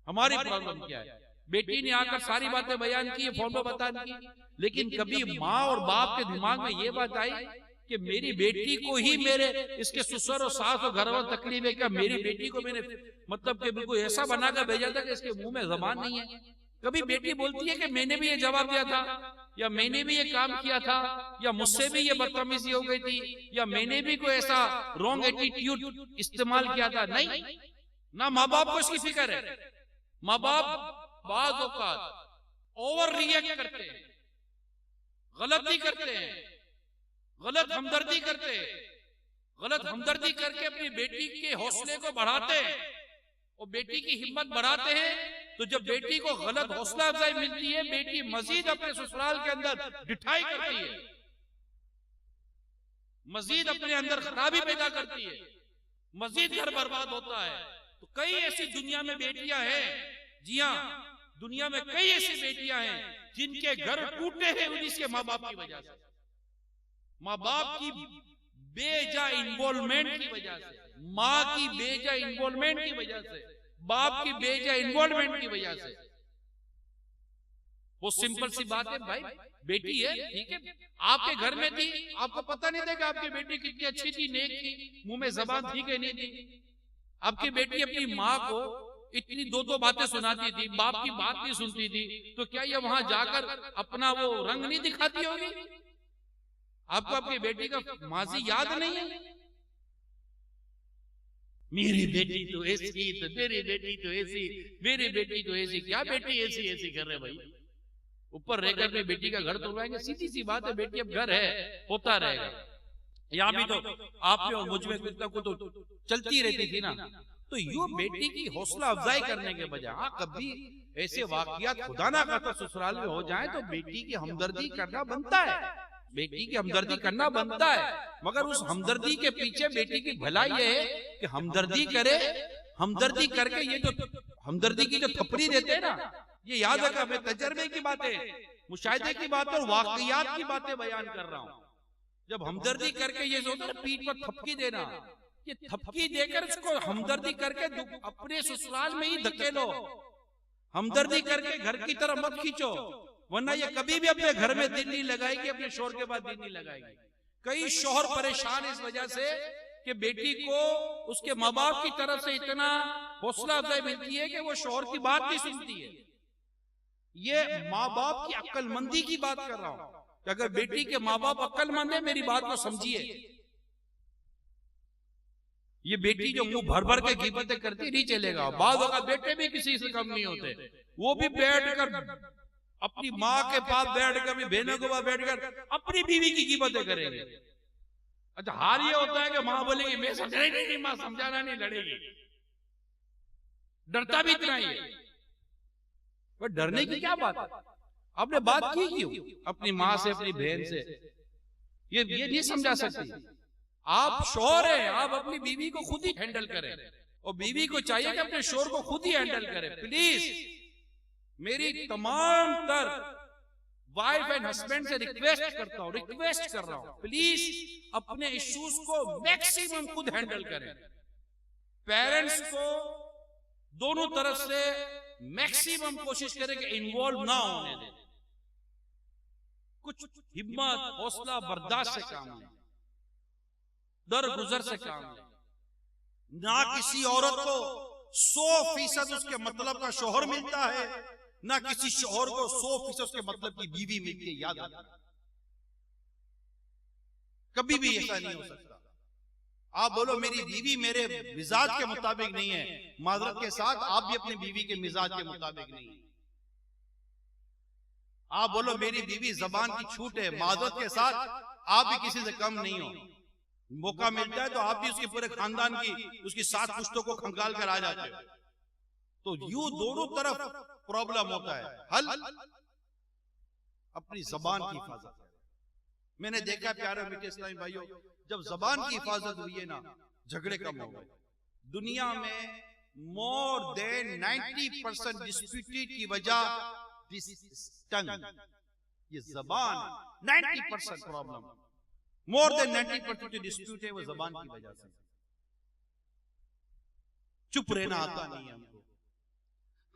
हमारी प्रॉब्लम क्या है? बेटी ने आकर सारी बातें बयान की, फोन पर बता दी, लेकिन कभी माँ और बाप के दिमाग में ये बात आई कि मेरी बेटी को ही मेरे इसके ससुर और सास और घर वालों तकलीफ है क्या? मेरी बेटी को मैंने मतलब कि बिल्कुल ऐसा बनाकर भेजा था कि इसके मुंह में जबान नहीं है। कभी बेटी बोलती है कि मैंने भी ये जवाब दिया था, या मैंने भी ये काम किया था, या मुझसे भी ये बदतमीजी हो गई थी, या मैंने भी कोई ऐसा रॉन्ग एटीट्यूड इस्तेमाल किया था? नहीं ना, माँ बाप को इसकी फिक्र है। माँ बाप बाज़ औक़ात ओवर रिएक्ट करते हैं, गलती करते हैं, गलत हमदर्दी करते हैं, गलत हमदर्दी करके अपनी बेटी के हौसले को बढ़ाते हैं और बेटी की हिम्मत बढ़ाते हैं। तो जब बेटी को गलत हौसला अफजाई मिलती है, बेटी मजीद अपने ससुराल के अंदर डिठाई करती है, मजीद अपने अंदर खराबी पैदा करती है, मजीद घर बर्बाद होता है। तो कई ऐसी दुनिया में बेटियां हैं, जी हाँ दुनिया में कई ऐसी बेटियां हैं जिनके घर टूटे हैं उन्हीं के माँ बाप की वजह से, माँ बाप की बेजा इन्वॉल्वमेंट की वजह से, माँ की बेजा इन्वॉल्वमेंट की वजह से, बाप की बेजा इन्वॉल्वमेंट की वजह से। वो सिंपल सी बात है भाई, बेटी है ठीक है, आपके घर में थी, आपको पता नहीं था कि आपकी बेटी कितनी अच्छी थी, नेक थी, मुंह में जबान थी कि नहीं थी। आपकी बेटी अपनी माँ को इतनी दो बातें सुनाती थी, बाप की बात नहीं सुनती थी, तो क्या ये वहां जाकर अपना वो रंग नहीं दिखाती होगी? आपको आपकी बेटी का माजी याद नहीं है? मेरी बेटी तो ऐसी, तो मेरी बेटी तो ऐसी, मेरी बेटी तो ऐसी। क्या बेटी ऐसी ऐसी कर रहे भाई? ऊपर रहकर में बेटी का घर तोड़वाएंगे? सीधी सी बात है, बेटी अब घर है, होता रहेगा। यहाँ भी तो आप में और मुझ में कुछ ना कुछ तो चलती रहती थी ना। तो यो बेटी की हौसला अफजाई करने के बजाय, हाँ कभी ऐसे वाकयात खुदा ना खाता ससुराल में हो जाए तो बेटी की हमदर्दी करना बनता है, बेटी की हमदर्दी करना बनता है। मगर उस हमदर्दी के पीछे बेटी की भलाई ये है कि हमदर्दी करे, हमदर्दी करके ये जो हमदर्दी की जो थपड़ी देते हैं ना, ये याद रखा, मैं तजर्बे की बातें, मुशाहिदे की बातें और वाकयात की बातें बयान कर रहा हूं। जब हमदर्दी करके ये होता है पीठ पर थपकी देना, ये थपकी देकर उसको हमदर्दी करके अपने ससुराल में ही धकेलो, हमदर्दी करके घर की तरफ मत खींचो, वरना ये कभी भी अपने घर में दिल नहीं लगाएगी, अपने शोहर के बाद दिल नहीं लगाएगी। कई शोहर परेशान इस वजह से कि बेटी को उसके माँ बाप की तरफ से इतना हौसला अफजाई मिलती है कि वो शोहर की बात नहीं सुनती है। ये माँ बाप की अक्लमंदी की बात कर रहा हूं कि अगर बेटी के माँ बाप अक्लमंद है, मेरी बात को समझिए। ये बेटी जो मुंह भर भर के गिबतें करती नहीं चलेगा। बाद होगा बेटे भी किसी से कम नहीं होते, वो भी बैठकर अपनी माँ के पास बैठकर, अपनी बहनों के पास बैठकर अपनी बीवी की गिबतें करेंगे। अच्छा, हार ये होता है कि माँ बोलेगी मैं समझाई नहीं, माँ समझाना नहीं, लड़ेगी। डरता भी इतना ही है। पर डरने की क्या बात है? आपने बात की क्यों अपनी माँ से, अपनी बहन से? ये नहीं समझा सकती। आप शोहर हैं, आप अपनी बीवी को खुद ही हैंडल करें, और बीवी को चाहिए कि अपने शोहर को खुद ही हैंडल करें। प्लीज मेरी तमाम तर वाइफ एंड हस्बैंड से रिक्वेस्ट करता हूं, रिक्वेस्ट कर रहा हूं, प्लीज अपने इश्यूज को मैक्सिमम खुद हैंडल करें। पेरेंट्स को दोनों तरफ से मैक्सिमम कोशिश करें कि इन्वॉल्व ना होने दें। कुछ हिम्मत, हौसला, बर्दाश्त से काम लें, दर गुजर से काम लें। ना किसी औरत को 100% उसके मतलब का शोहर मिलता है, ना किसी शोहर को 100% उसके मतलब की बीवी मिलती है। याद रखना, कभी भी ऐसा नहीं हो सकता। आप बोलो मेरी बीवी मेरे मिजाज के मुताबिक नहीं है, माजरत के साथ आप भी अपनी बीवी के मिजाज के मुताबिक नहीं है। आप बोलो मेरी बीवी जबान की छूट है, माजरत के साथ आप भी किसी से कम नहीं हो। मौका मिलता है तो आप भी उसके पूरे खानदान की, उसकी 7 पुश्तों को खंगाल कर आ जाते हो। तो यूं दोनों तरफ प्रॉब्लम होता है। हल अपनी जबान की हिफाजत। मैंने देखा प्यारे मीठे इस्लामी भाइयों, जब जबान की हिफाजत हुई है ना, झगड़े कम हो गए। दुनिया में मोर देन 90% डिस्प्यूटेड की वजह टंग, ये जबान 90% प्रॉब्लम, मोर देन 90% डिस्प्यूट है वो जबान की वजह से। चुप रहना आता नहीं है हमको।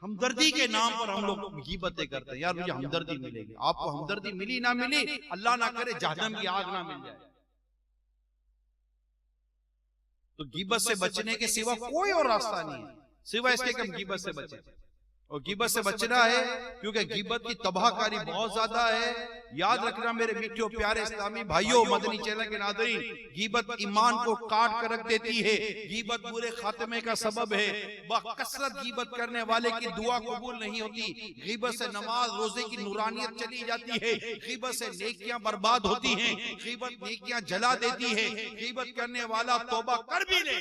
हमदर्दी के नाम पर हम लोग गीबतें करते हैं। यार मुझे हमदर्दी मिलेगी, आपको हमदर्दी मिली ना मिली, अल्लाह ना करे जहन्नम की आग ना मिल जाए। तो गीबत से बचने के सिवा कोई और रास्ता नहीं है, सिवा इसके कि हम गीबत से बचें। और गीबत से बचना है क्योंकि गीबत की तबाहकारी बहुत ज्यादा है। याद रखना मेरे मीठे और प्यारे इस्लामी भाइयों, मदनी चैनल के नाज़रीन, गीबत ईमान को काट कर रख देती है, गीबत बुरे खात्मे का सबब है। बकसरत गीबत करने वाले की दुआ कबूल नहीं होती। गीबत से नमाज रोजे की नूरानियत चली जाती है, गीबत से नेकियां बर्बाद होती हैं, गीबत नेकियां जला देती है। गीबत करने वाला तौबा कर भी ले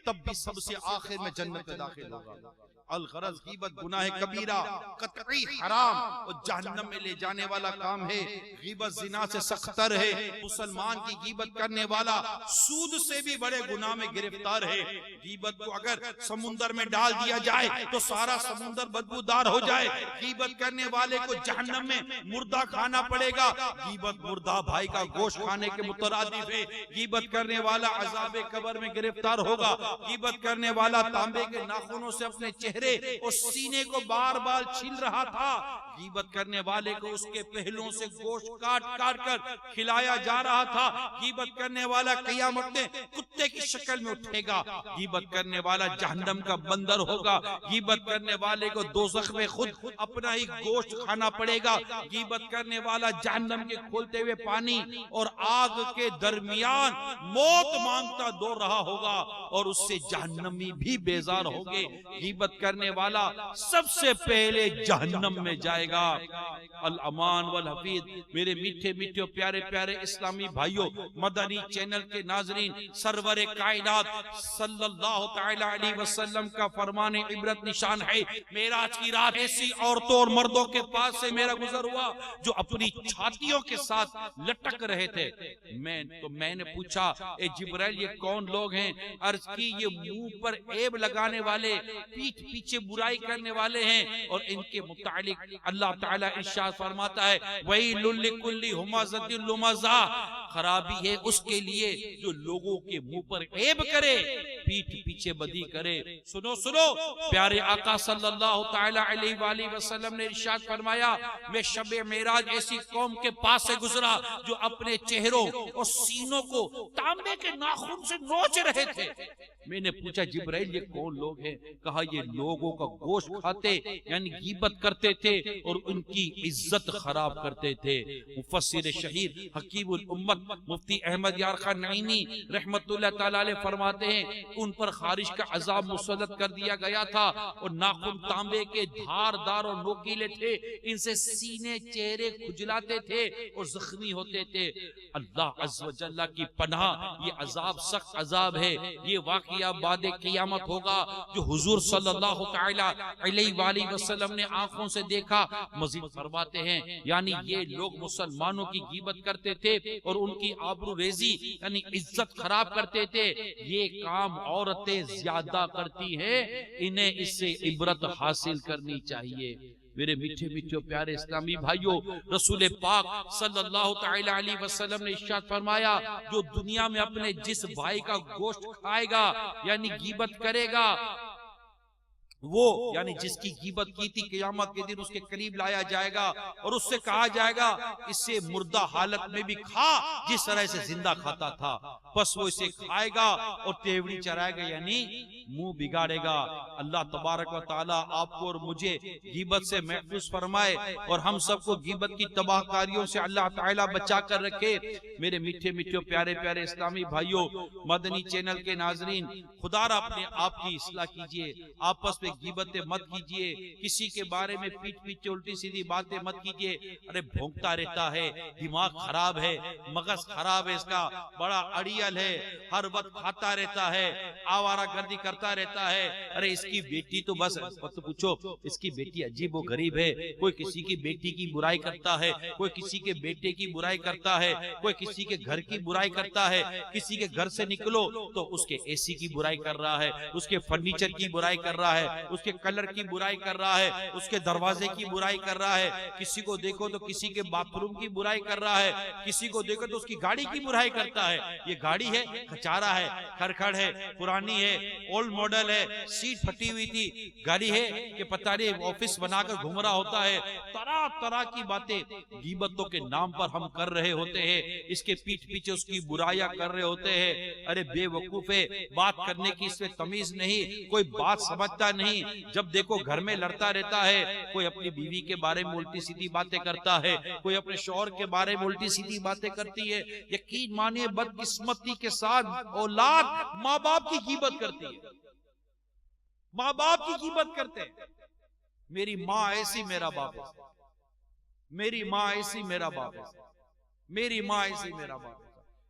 तब भी सबसे आखिर में जन्नत में दाखिल होगा। अलगरज गीबत गुनाह कबीरा, कतई हराम और जहन्नम में ले जाने वाला काम है। गीबत जिना से सख्तर है। मुसलमान की गीबत करने वाला सूद से भी बड़े गुनाह में गिरफ्तार है। गीबत को अगर समुंदर में डाल दिया जाए तो सारा समुंदर बदबूदार हो जाए। गीबत करने वाले को जहन्नम में मुर्दा खाना पड़ेगा। गीबत मुर्दा भाई का गोश्त खाने के मुतरादिफ है। गीबत करने वाला अज़ाबे कब्र में गिरफ्तार होगा। गीबत करने वाला तांबे के नाखूनों से अपने चेहरे और सीने को बार बार छील रहा था। गीबत करने वाले को उसके पहलुओं से गोश्त काट काट कर खिलाया जा रहा था। गीबत करने वाला क़यामत में कुत्ते की शक्ल में उठेगा। गीबत करने वाला जहन्नम का बंदर होगा। गीबत करने वाले को दोज़ख में खुद अपना ही गोश्त खाना पड़ेगा। गीबत करने वाला जहन्नम के खोलते हुए पानी और आग के दरमियान मौत मांगता दौड़ रहा होगा और उससे जहन्नमी भी बेजार होंगे। गीबत करने वाला सबसे पहले जहन्नम में जाएगा। अल अमान वल हफीज। मेरे मीठे मीठे प्यारे प्यारे इस्लामी भाइयों, मदनी चैनल के नाजरीन, सरवरे कायनात सल्लल्लाहु तआला अलैहि वसल्लम का फरमाने इबरत निशान है। मेराज की रात ऐसी औरतों और मर्दों के पास से मेरा गुजर हुआ जो अपनी छातियों के साथ लटक रहे थे। मैंने पूछा, ए जिब्राइल ये कौन लोग हैं? अर्ज की, ये मुंह पर ऐब लगाने वाले, पीठ पीछे बुराई करने वाले हैं। और इनके मुतालिक अल्लाह ताला इरशाद फरमाता है, वैलुल लिकुल्ली हुमाज़तिन लुमज़ा। खराबी है उसके लिए जो लोगों के मुंह पर ऐब करे, पीठ पीछे बदी करे। सुनो सुनो, प्यारे आका सल्लल्लाहु ताला अलैहि वसल्लम ने इरशाद फरमाया, मैं शबे मेराज ऐसी कौम के पास से गुजरा जो अपने चेहरों और सीनों को तांबे के नाखून से नोच रहे थे। मैंने पूछा, जिब्राइल ये कौन लोग हैं? कहा, ये लोगों का गोश्त खाते यानी गीबत करते थे और उनकी इज्जत खराब करते थे। मुफस्सिर शहीर हकीमुल उम्मत मुफ्ती अहमद यार खान नईमी रहमतुल्लाह ताला अलैह फरमाते हैं, उन पर खारिश का अजाब मुसल्लत कर दिया गया था और नाखून तांबे के धारदार और नोकीले थे। इनसे सीने चेहरे खुजलाते थे और जख्मी होते थे। अल्लाह अज़्ज़ व जल्ला की पनाह, ये अजाब सख्त अजाब है। ये वाक़या बादे क़यामत होगा जो हुजूर सल्लल्लाहु तआला अलैहि वसल्लम ने आंखों से देखा। मजीद फरमाते हैं, यानी ये लोग मुसलमानों की गीबत करते थे और उनकी आबरू रेजी यानी इज्जत खराब करते थे। ये काम औरतें ज्यादा करती हैं, इन्हें इससे इबरत हासिल करनी चाहिए। मेरे मीठे मीठे प्यारे इस्लामी भाइयों, रसूल पाक सल्लल्लाहु तआला अलैहि वसल्लम ने इरशाद फरमाया, जो दुनिया में अपने जिस भाई का गोश्त खाएगा यानी गीबत करेगा, वो यानी जिसकी गीबत की थी, क़यामत के दिन उसके करीब लाया जाएगा और उससे कहा जाएगा, इसे मुर्दा हालत में भी खा जिस तरह से जिंदा खाता था। बस वो इसे खाएगा और तेवड़ी चराएगा यानी मुंह बिगाड़ेगा। अल्लाह तबारक व तआला आपको और मुझे गीबत से महफूज फरमाए और हम सबको गीबत की तबाहकारियों से अल्लाह ताला बचा कर रखे। मेरे मीठे मीठे प्यारे प्यारे इस्लामी भाइयों, मदनी चैनल के नाजरीन, खुदारा अपने आप की इस्लाह कीजिए, आपस में गीबतें मत कीजिए, किसी के बारे में पीठ पीछे उल्टी सीधी बातें मत कीजिए। अरे भोंकता रहता है, दिमाग खराब है, मगज खराब है, इसका बड़ा अड़ियल है, हर वक्त खाता रहता है, आवारा गर्दी करता रहता है। अरे इसकी बेटी तो बस मत पूछो, इसकी बेटी अजीब व गरीब है। कोई किसी की बेटी की बुराई करता है, कोई किसी के बेटे की बुराई करता है, कोई किसी के घर की बुराई करता है। किसी के घर से निकलो तो उसके एसी की बुराई कर रहा है, उसके फर्नीचर की बुराई कर रहा है, उसके कलर की बुराई कर रहा है, उसके दरवाजे की बुराई कर रहा है। किसी को देखो तो किसी के बाथरूम की बुराई कर रहा है, किसी को देखो तो उसकी गाड़ी की बुराई करता है। ये गाड़ी है, खचारा है, खरखड़ है, पुरानी है, ओल्ड मॉडल है, सीट फटी हुई थी, गाड़ी है कि पता नहीं ऑफिस बनाकर घूम रहा होता है। तरह तरह की बातें गीबतों के नाम पर हम कर रहे होते हैं, इसके पीठ पीछे उसकी बुराइयां कर रहे होते हैं। अरे बेवकूफ है, बात करने की इसमें तमीज नहीं, कोई बात समझता नहीं। जब देखो घर में लड़ता रहता है, कोई अपनी बीवी के बारे में उल्टी सीधी बातें करता है, कोई अपने शौहर के बारे में उल्टी सीधी बातें करती है। यकीन मानिए बदकिस्मती के साथ औलाद माँ बाप की गीबत करती है, माँ बाप की गीबत करते हैं। मेरी माँ ऐसी मेरा बाप ऐसा, मेरी माँ ऐसी मेरा बाप ऐसा, मेरी माँ ऐसी मेरा बाप।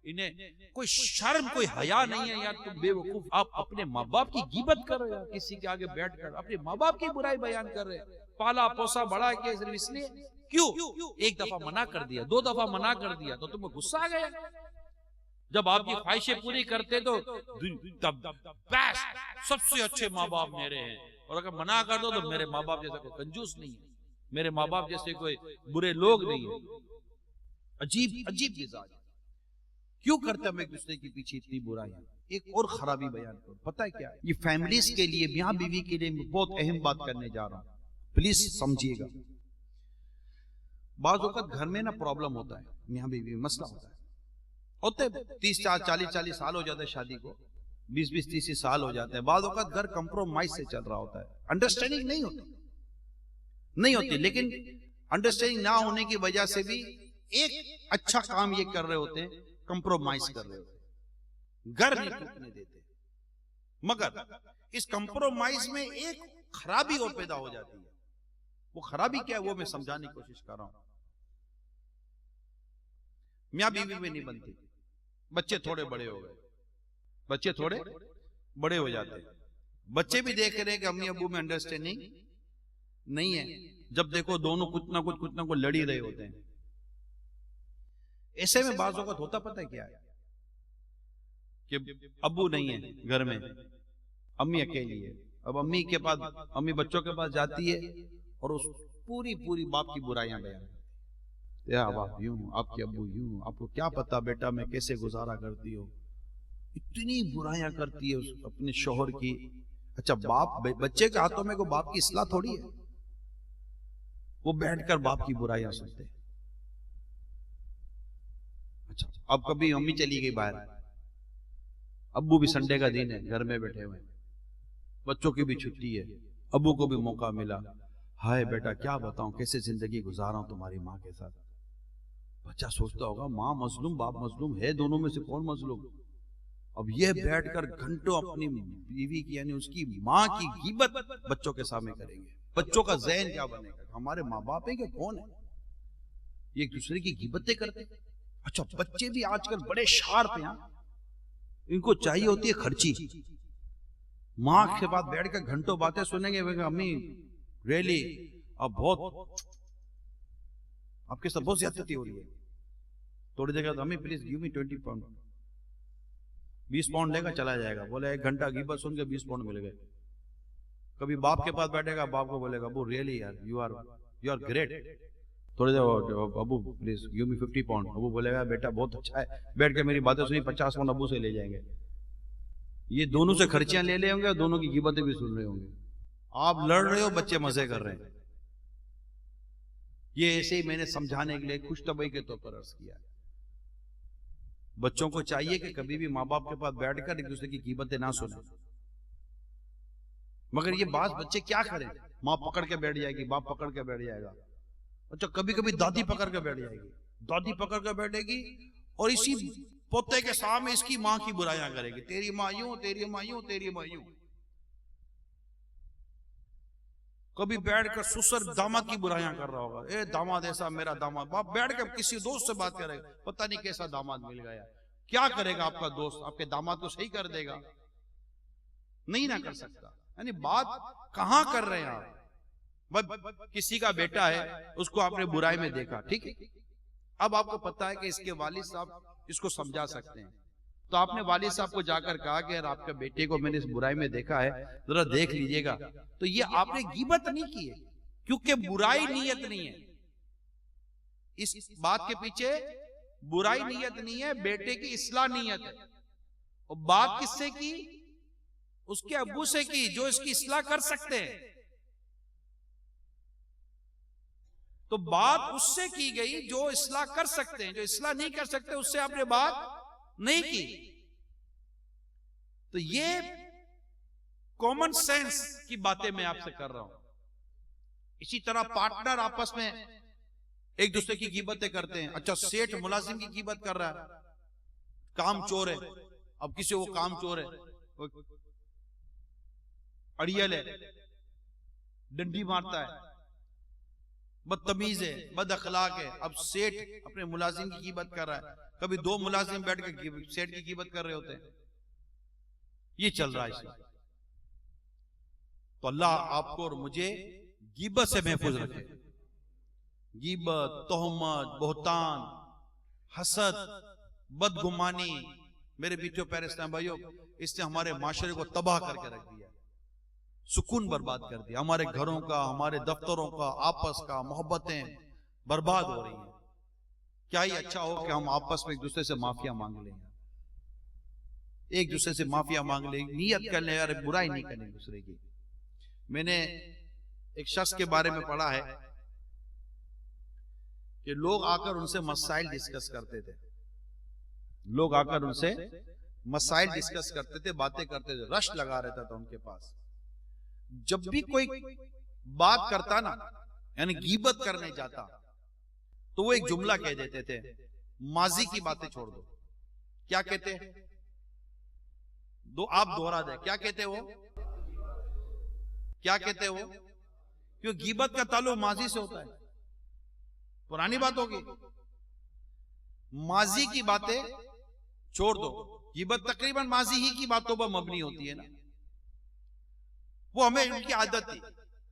इन्हें कोई शर्म कोई हया नहीं है यार। तुम बेवकूफ, आप अपने माँ बाप की गीबत कर रहे हो, किसी के आगे बैठकर अपने माँ बाप की बुराई बयान कर रहे हैं। पाला पोसा बड़ा के सिर्फ इसलिए क्यों? एक दफा मना कर दिया, दो दफा मना कर दिया तो तुम्हें गुस्सा आ गया। जब आपकी ख्वाहिशें पूरी करते तो तब बेस्ट सबसे अच्छे माँ बाप मेरे हैं, और अगर मना कर दो तो मेरे माँ बाप जैसा कोई कंजूस नहीं है, मेरे माँ बाप जैसे कोई बुरे लोग नहीं है। अजीब अजीब मिजाज क्यों करते हम एक दूसरे के पीछे इतनी बुराइयां। एक और खराबी बयान करो, पता है क्या है? ये फैमिलीज के लिए, मियां बीवी के लिए बहुत अहम बात करने जा रहा हूं, प्लीज समझिएगा। बाज़ वक़्त घर में ना प्रॉब्लम होता है, मियाँ बीवी में मसला होता है, होते 30-40 साल हो जाते हैं शादी को, 20-30 साल हो जाते हैं। बाज़ वक़्त घर कंप्रोमाइज से चल रहा होता है, अंडरस्टैंडिंग नहीं होती, लेकिन अंडरस्टैंडिंग ना होने की वजह से भी एक अच्छा काम ये कर रहे होते हैं, कंप्रोमाइज कर रहे होते हैं, घर नहीं टूटने देते। मगर इस कंप्रोमाइज में एक खराबी और पैदा हो जाती है। वो खराबी क्या है वो मैं समझाने की कोशिश कर रहा हूं। मियां बीवी में नहीं बनती, बच्चे थोड़े बड़े हो गए, बच्चे थोड़े बड़े हो जाते हैं, बच्चे भी देख रहे हैं कि अम्मी अब्बू में अंडरस्टैंडिंग नहीं है। जब देखो दोनों कुछ ना कुछ लड़ ही रहे होते हैं। ऐसे में बाज़ वक़्त होता पता है क्या है कि अब्बू नहीं है घर में, अम्मी अकेली है। अब अम्मी के पास, अम्मी बच्चों के पास जाती है और उस पूरी बाप की बुराइयां बयान करती है। बाप यूं, आपके अब्बू यूं, आपको क्या पता बेटा मैं कैसे गुजारा करती हो, इतनी बुराइयां करती है अपने शौहर की। अच्छा, बाप बच्चे के हाथों में को बाप की इस्लाह थोड़ी है, वो बैठकर बाप की बुराइयां सुनते हैं। अच्छा, अब कभी अम्मी चली गई बाहर, अब्बू भी संडे का दिन है घर में बैठे हुए, बच्चों की भी छुट्टी है, अब्बू को भी मौका मिला, हाय बेटा क्या बताऊं कैसे जिंदगी गुजारा हूं तुम्हारी माँ के साथ। बच्चा सोचता होगा माँ मजलूम बाप मजलूम है, दोनों में से कौन मजलूम। अब ये बैठकर घंटों अपनी बीवी की यानी उसकी माँ की गीबत बच्चों के सामने करेंगे। बच्चों का ज़हन क्या बनेगा, हमारे माँ बाप है कि कौन है, ये एक दूसरे की गीबतें करते। अच्छा, बच्चे भी आजकल बड़े शार्प हैं, इनको चाहिए होती है खर्ची। माँ के बाद बैठकर घंटों बातें सुनेंगे, अम्मी रियली अब बहुत आपके साथ बहुत ज्यादती हो रही है। थोड़ी देर बाद अम्मी please give me 20 pound, 20 pound लेगा चला जाएगा, बोले 1 घंटा गीबत सुन के 20 पाउंड मिल गए। कभी बाप के पास बैठेगा, बाप को बोलेगा अबू रियली यार यू आर ग्रेट, थोड़ी देर अबू प्लीज गिव मी 50 पाउंड, अबू बोलेगा बेटा बहुत अच्छा है, बैठ के मेरी बातें सुनी, 50 पाउंड अबू से ले जाएंगे। ये दोनों से खर्चियां ले ले होंगे और दोनों की गीबतें भी सुन रहे होंगे। आप लड़ रहे हो, बच्चे मजे कर रहे हैं। ये ऐसे ही मैंने समझाने के लिए खुशतबई के तौर पर अर्ज किया है। बच्चों को चाहिए कि कभी भी माँ बाप के पास बैठकर एक दूसरे की गीबतें ना सुने। मगर ये बात बच्चे क्या करें, माँ पकड़ के बैठ जाएगी, बाप पकड़ के बैठ जाएगा। अच्छा, कभी कभी दादी पकड़ के बैठ जाएगी, दादी पकड़ के बैठेगी और इसी पोते के सामने इसकी माँ की बुराइयां करेगी, तेरी माँ यूं, तेरी माँ यूं, तेरी माँ यूं। कभी बैठकर ससुर दामाद की बुराइयां कर रहा होगा, ए दामाद ऐसा, मेरा दामाद। बाप बैठ कर किसी दोस्त से बात करेगा, पता नहीं कैसा दामाद मिल गया। क्या करेगा आपका दोस्त, आपके दामाद को सही कर देगा? नहीं ना कर सकता। यानी बात कहां कर रहे हैं आप। किसी का बेटा है, उसको आपने बुराई में देखा, ठीक है, अब आपको पता है कि इसके वालिद साहब इसको समझा सकते हैं, तो आपने वालिद साहब को जाकर कहा कि यार आपके बेटे को मैंने इस बुराई में देखा है, जरा देख लीजिएगा। तो ये आपने गीबत नहीं की है, क्योंकि बुराई नीयत नहीं है। इस बात के पीछे बुराई नीयत नहीं है, बेटे की इस्लाह नीयत है। और बात किससे की? उसके अब्बू से की, जो इसकी इस्लाह कर सकते हैं। तो बात उससे की गई जो इस्लाह कर सकते हैं, जो इस्लाह नहीं कर सकते उससे आपने बात नहीं की। तो ये कॉमन सेंस की बातें मैं आपसे कर रहा हूं। इसी तरह पार्टनर आपस में एक दूसरे की गीबतें करते हैं। अच्छा, सेठ मुलाजिम की गीबत कर रहा है, काम चोर है, अब किसी वो काम चोर है, अड़ियल है, डंडी मारता है, बदतमीज है, बद अखलाक है। अब सेठ अपने मुलाजिम की गीबत कर रहा है, कभी 2 मुलाजिम बैठ के सेठ की गीबत कर रहे होते हैं। ये चल रहा है इसमें। तो अल्लाह आपको और मुझे गीबत से महफूज रखे। गीबत, तोहमत, बोहतान, हसद, बदगुमानी, मेरे बीचों पैरिस्तान भाइयों, इसने हमारे माशरे को तबाह करके रख दिया, सुकून बर्बाद कर दिया। हमारे घरों का, हमारे दफ्तरों का, आपस का मोहब्बतें बर्बाद हो रही हैं। क्या ही अच्छा हो कि हम आपस में एक दूसरे से माफिया मांग लें, एक दूसरे से माफिया मांग लें, नियत कर लें यार बुराई नहीं करनी दूसरे की। मैंने एक शख्स के बारे में पढ़ा है कि लोग आकर उनसे मसाइल डिस्कस करते थे, लोग आकर उनसे मसाइल डिस्कस करते थे, बातें करते थे, रश लगा रहता था उनके पास। जब भी कोई बात करता ना, यानी गीबत करने जाता, तो वो एक जुमला कह देते थे, माजी की बातें छोड़ दो। क्या कहते हैं? दो आप दोहरा दे, क्या कहते वो? क्या कहते वो? क्यों गीबत का ताल्लुक माजी से होता है, पुरानी बात होगी। माजी की बातें छोड़ दो। गीबत तकरीबन माजी ही की बातों पर मबनी होती है ना। वो हमें उनकी आदत थी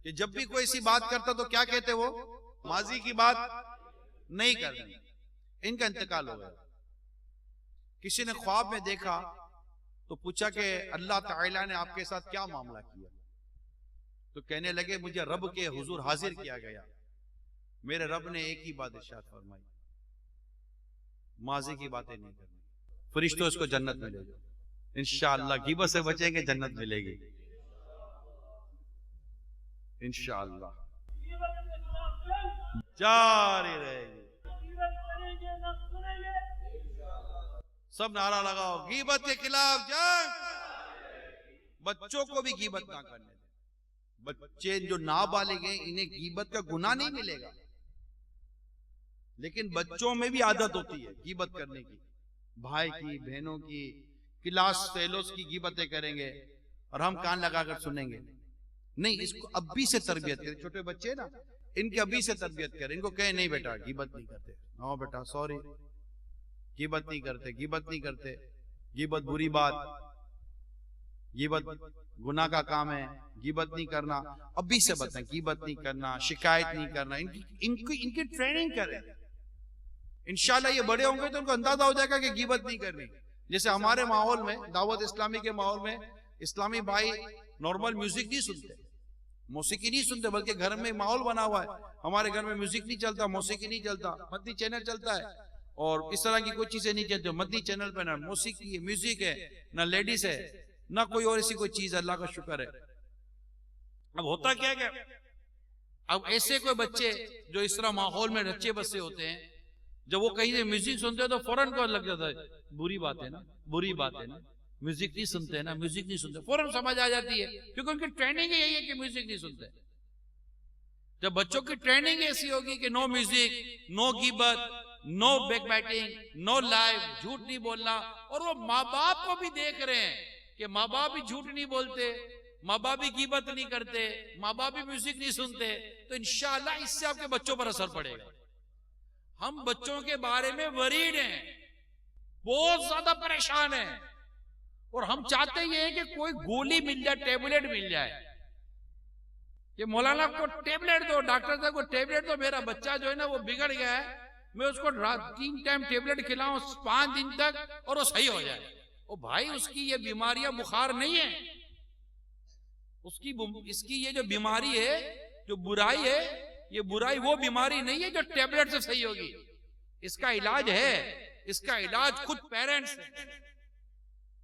कि जब भी कोई ऐसी बात करता तो क्या कहते वो? माजी की बात नहीं करनी। इनका इंतकाल हो गया। किसी ने ख्वाब में देखा तो पूछा कि अल्लाह ताला ने आपके साथ क्या मामला किया? तो कहने लगे, मुझे रब के हुजूर हाजिर किया गया, मेरे रब ने एक ही बात इरशाद फरमाई, माजी की बातें नहीं करनी। फरिश्तों इसको जन्नत मिलेगी इंशाअल्लाह। गीबत से बचेंगे, जन्नत मिलेगी इंशाअल्लाह, जारी रहेगी। सब नारा लगाओ, गीबत के खिलाफ जंग। बच्चों को भी गीबत ना करने दें। बच्चे जो नाबालिग हैं, इन्हें गीबत का गुनाह नहीं मिलेगा, लेकिन बच्चों में भी आदत होती है गीबत करने की। भाई की, बहनों की, क्लास फेलोज की गीबतें करेंगे और हम कान लगाकर सुनेंगे। नहीं, इसको अभी से तरबियत करें। छोटे बच्चे ना, इनके अभी से तरबियत करें। इनको कहें, नहीं बेटा गीबत नहीं करते, हाँ बेटा सॉरी, गीबत नहीं करते, गीबत नहीं करते। गीबत बुरी बात, गीबत गुनाह का काम है, गीबत नहीं करना। अभी से बताएं, गीबत नहीं करना, शिकायत नहीं करना। इनकी ट्रेनिंग करें। इंशाल्लाह ये बड़े होंगे तो उनको अंदाजा हो जाएगा कि गीबत नहीं करनी। जैसे हमारे माहौल में, दावत इस्लामी के माहौल में, इस्लामी भाई नॉर्मल म्यूजिक नहीं सुनते, मौसीकी नहीं सुनते, बल्कि घर में माहौल बना हुआ है। हमारे घर में म्यूजिक नहीं चलता, मौसीकी नहीं चलता, मदनी चैनल चलता है और इस तरह की कोई चीजें नहीं चलती। मदनी चैनल पे ना मौसीकी है, म्यूजिक है, ना लेडीज है, ना कोई और ऐसी कोई चीज। अल्लाह का शुक्र है। अब होता क्या है, अब ऐसे कोई बच्चे जो इस तरह माहौल में रच्चे बसे होते हैं, जब वो कहीं से म्यूजिक सुनते हैं तो फौरन को लग जाता है, बुरी बात है ना, बुरी बात है ना, म्यूजिक नहीं सुनते हैं ना, म्यूजिक नहीं सुनते, फौरन समझ आ जाती है, क्योंकि उनकी ट्रेनिंग यही है कि म्यूजिक नहीं सुनते। जब बच्चों की ट्रेनिंग ऐसी होगी कि नो म्यूजिक, नो गीबत, नो बैकबाइटिंग, नो लाइव, झूठ नहीं बोलना, और वो माँ बाप को भी देख रहे हैं कि माँ बाप भी झूठ नहीं बोलते, माँ बाप भी गीबत नहीं करते, माँ बाप भी म्यूजिक नहीं सुनते, तो इंशाअल्लाह इससे आपके बच्चों पर असर पड़ेगा। हम बच्चों के बारे में वरीड हैं, बहुत ज्यादा परेशान हैं, और हम चाहते ये हैं कि कोई गोली मिल जाए, टेबलेट मिल जाए। ये मौलाना को टेबलेट दो, डॉक्टर साहब को टेबलेट दो, मेरा बच्चा जो है ना वो बिगड़ गया है, मैं उसको 3 टाइम टेबलेट खिलाऊं 5 दिन तक और वो सही हो जाए। ओ भाई, उसकी ये बीमारियां बुखार नहीं है, इसकी ये जो बीमारी है, जो बुराई है, ये बुराई वो बीमारी नहीं है जो टेबलेट से सही होगी। इसका इलाज है, इसका इलाज खुद पेरेंट्स है।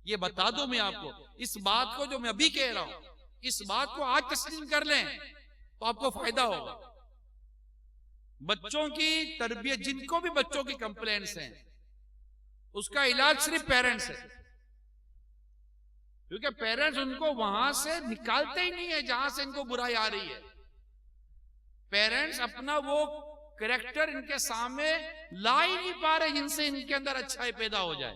ये बता दो मैं आपको, इस बात को जो मैं अभी कह रहा हूं, इस बात को आज तस्लीम कर लें तो आपको फायदा होगा। बच्चों की तरबियत, जिनको भी बच्चों की कंप्लेंट्स हैं, उसका इलाज सिर्फ पेरेंट्स है, क्योंकि पेरेंट्स उनको वहां से निकालते ही नहीं है जहां से इनको बुराई आ रही है। पेरेंट्स अपना वो कैरेक्टर इनके सामने ला ही नहीं पा रहे जिनसे इनके अंदर अच्छाई पैदा हो जाए।